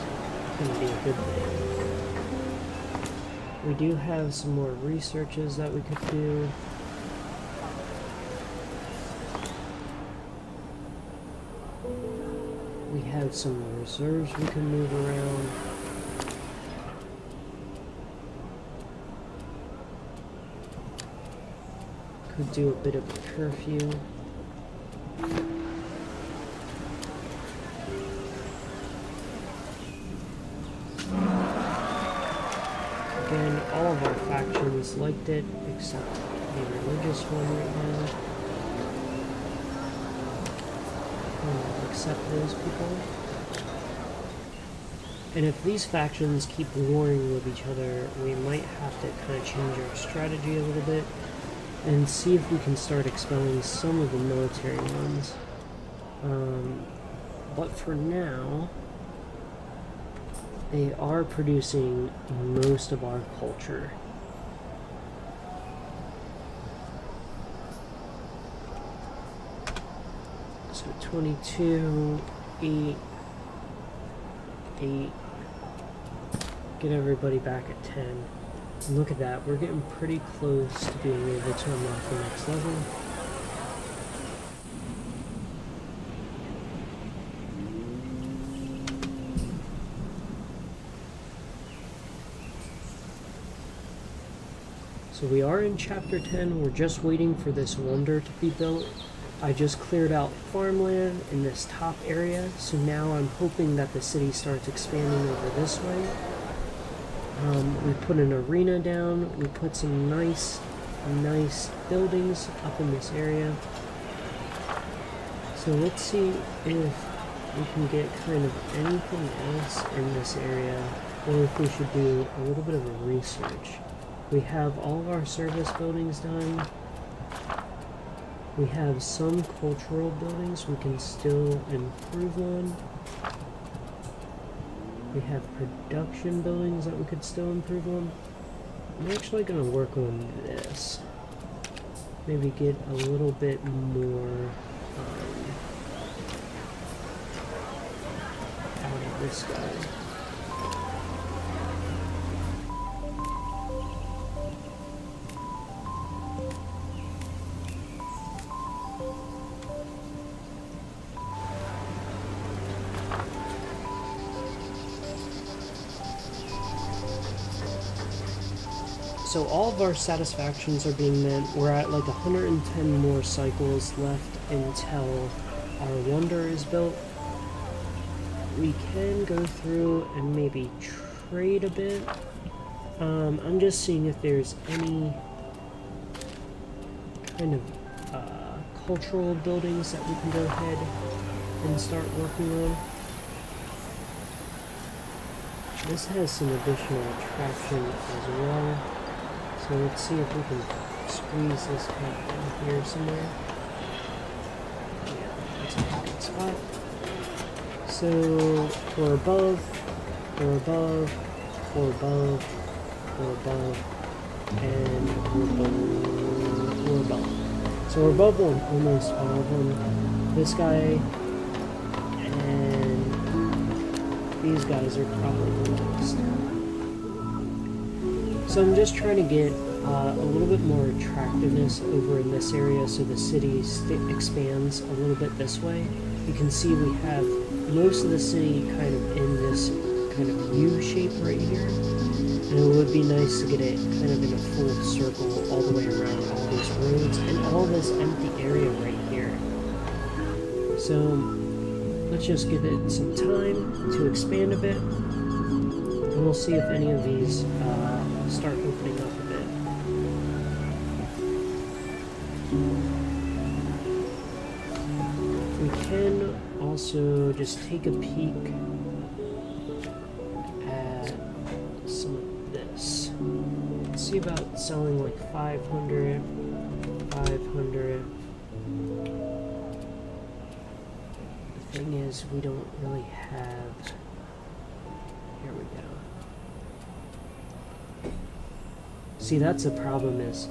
going to be a good thing. We do have some more researches that we could do. We have some reserves we can move around. Could do a bit of a curfew. Again, all of our factions liked it, except the religious one right now. We'll accept those people. And if these factions keep warring with each other, we might have to kind of change our strategy a little bit and see if we can start expelling some of the military ones. But for now, they are producing most of our culture. So 22, 8, 8. Get everybody back at 10. And look at that, we're getting pretty close to being able to unlock the next level. So we are in chapter 10, we're just waiting for this wonder to be built. I just cleared out farmland in this top area, so now I'm hoping that the city starts expanding over this way. We put an arena down, we put some nice buildings up in this area. So let's see if we can get kind of anything else in this area, or if we should do a little bit of a research. We have all of our service buildings done. We have some cultural buildings we can still improve on. We have production buildings that we could still improve on. I'm actually going to work on this. Maybe get a little bit more this guy. So all of our satisfactions are being met. We're at like 110 more cycles left until our wonder is built. We can go through and maybe trade a bit. I'm just seeing if there's any kind of cultural buildings that we can go ahead and start working on. This has some additional attraction as well. So let's see if we can squeeze this kind of in here somewhere. Yeah, that's a good spot. So we're above, we're above, we're above, we're above, and we're above. So we're above on almost all of them. This guy and these guys are probably the lowest. So I'm just trying to get a little bit more attractiveness over in this area so the city expands a little bit this way. You can see we have most of the city kind of in this kind of U shape right here. And it would be nice to get it kind of in a full circle all the way around all these roads and all this empty area right here. So let's just give it some time to expand a bit. And we'll see if any of these start opening up a bit. We can also just take a peek at some of this. Let's see about selling like 500, 500. The thing is, we don't really have... Here we go. See, that's the problem is...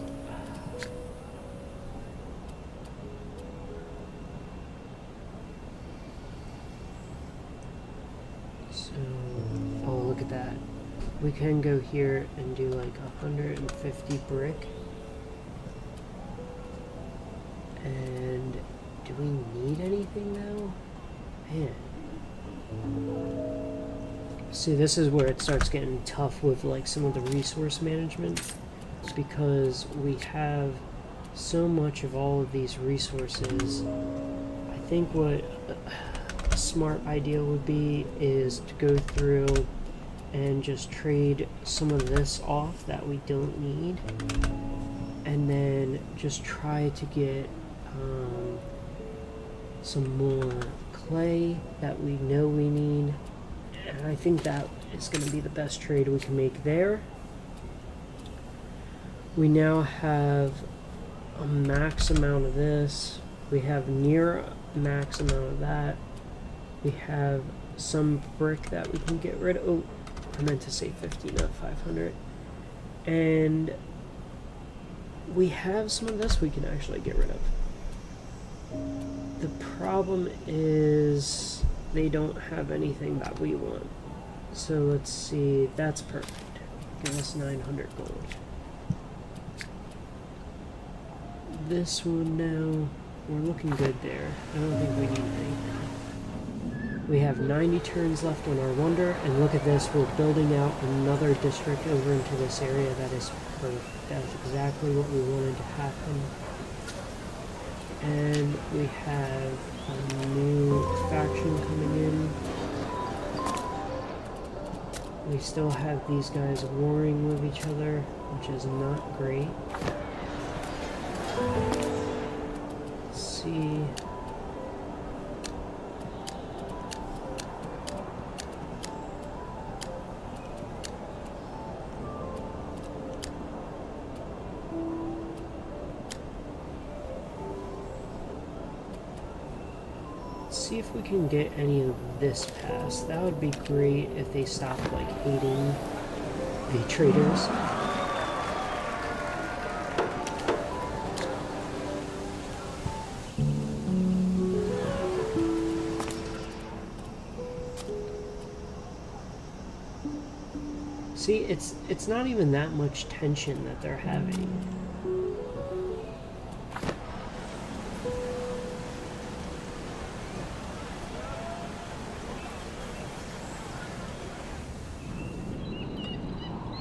So... Oh, look at that. We can go here and do like 150 brick. And... do we need anything now? Man. See, this is where it starts getting tough with like some of the resource management, because we have so much of all of these resources. I think what a smart idea would be is to go through and just trade some of this off that we don't need, and then just try to get some more clay that we know we need. And I think that is going to be the best trade we can make there. We now have a max amount of this. We have near max amount of that. We have some brick that we can get rid of. Oh, I meant to say 50, not 500. And we have some of this we can actually get rid of. The problem is they don't have anything that we want. So let's see, that's perfect. Give us 900 gold. This one now, we're looking good there. I don't think we need anything. We have 90 turns left on our wonder, and look at this, we're building out another district over into this area. That is perfect. That's exactly what we wanted to happen. And we have a new faction coming in. We still have these guys warring with each other, which is not great. Let's see. See if we can get any of this passed. That would be great if they stopped like hating the traders. See, it's not even that much tension that they're having.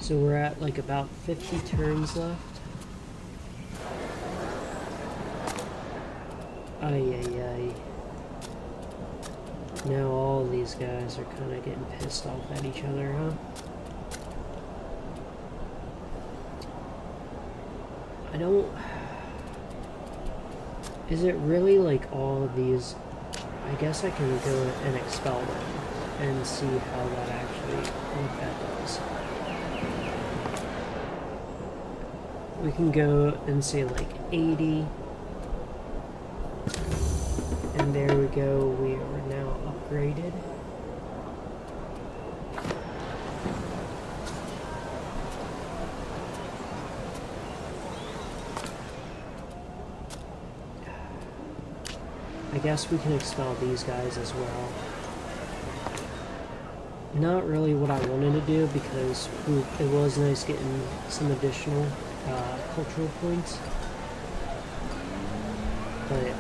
So we're at like about 50 turns left. Ay, ay, ay. Now all these guys are kind of getting pissed off at each other, huh? I don't... Is it really like all of these... I guess I can go and expel them and see how that actually... what that does. We can go and say like 80. And there we go, we are now upgraded. I guess we can expel these guys as well. Not really what I wanted to do because it was nice getting some additional cultural points. But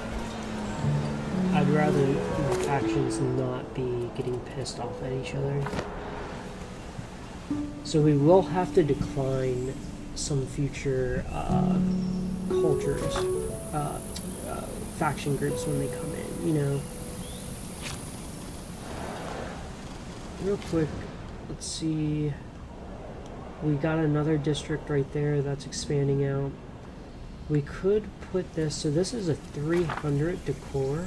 I'd rather my factions not be getting pissed off at each other. So we will have to decline some future cultures, faction groups when they come in, you know. Real quick, let's see. We got another district right there that's expanding out. We could put this, so this is a 300 decor.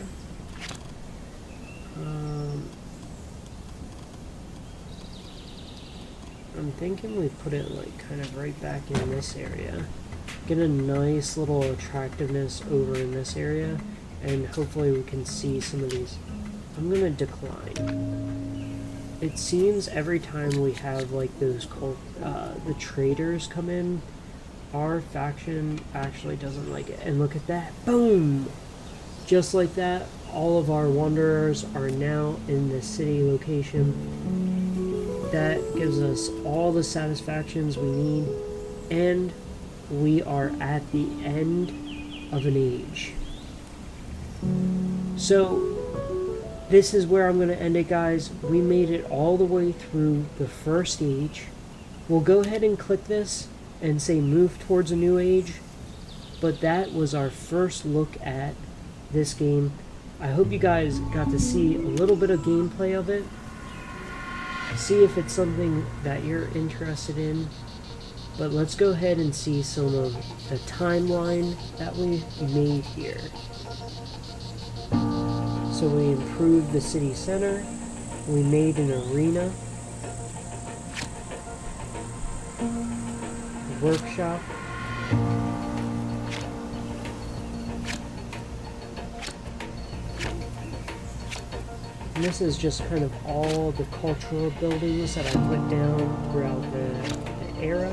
I'm thinking we put it like kind of right back in this area. Get a nice little attractiveness over in this area, and hopefully we can see some of these. I'm gonna decline. It seems every time we have like those the traders come in, our faction actually doesn't like it. And look at that, boom! Just like that, all of our wanderers are now in the city location. That gives us all the satisfactions we need, and we are at the end of an age. So this is where I'm going to end it, guys. We made it all the way through the first age. We'll go ahead and click this and say move towards a new age, but that was our first look at this game. I hope you guys got to see a little bit of gameplay of it. See if it's something that you're interested in. But let's go ahead and see some of the timeline that we made here. So we improved the city center. We made an arena. Workshop. And this is just kind of all the cultural buildings that I put down throughout the era.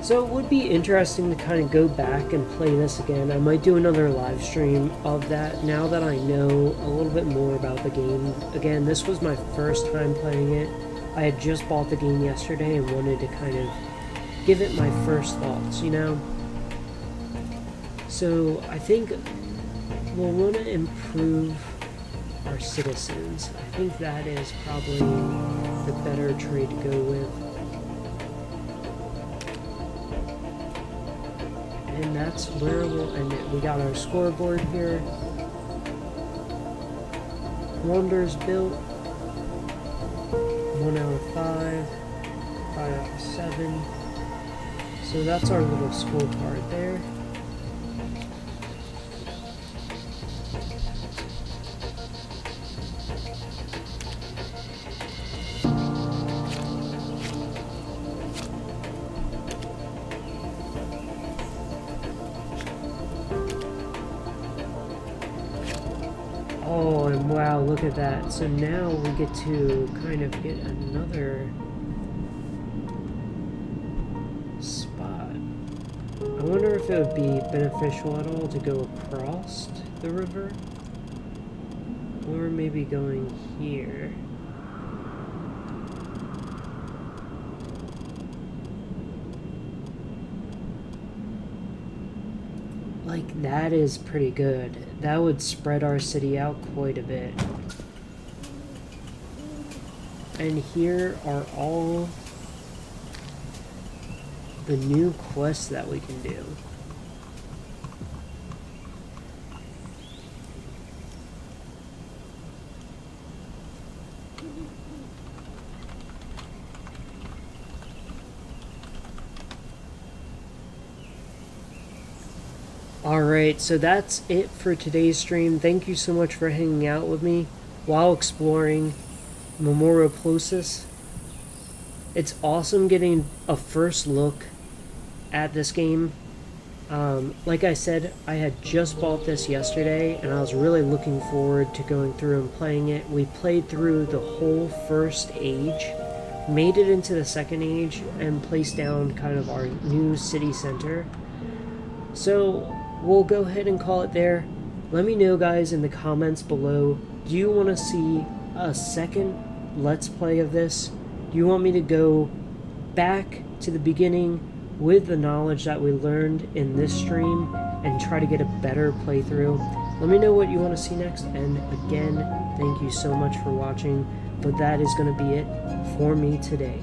So it would be interesting to kind of go back and play this again. I might do another live stream of that now that I know a little bit more about the game. Again, this was my first time playing it. I had just bought the game yesterday and wanted to kind of give it my first thoughts, you know? So I think we'll want to improve our citizens. I think that is probably the better trade to go with. And that's where we'll end it. We got our scoreboard here. Wonders built. 1 out of 5. 5 out of 7. So that's our little scorecard there. Oh, and wow, look at that. So now we get to kind of get another spot. I wonder if it would be beneficial at all to go across the river. Or maybe going here. Like, that is pretty good. That would spread our city out quite a bit. And here are all the new quests that we can do. Alright, so that's it for today's stream. Thank you so much for hanging out with me while exploring Memoria Polis. It's awesome getting a first look at this game. Like I said, I had just bought this yesterday and I was really looking forward to going through and playing it. We played through the whole first age, made it into the second age, and placed down kind of our new city center. So we'll go ahead and call it there. Let me know, guys, in the comments below, do you want to see a second Let's Play of this? Do you want me to go back to the beginning with the knowledge that we learned in this stream and try to get a better playthrough? Let me know what you want to see next, and again, thank you so much for watching, but that is going to be it for me today.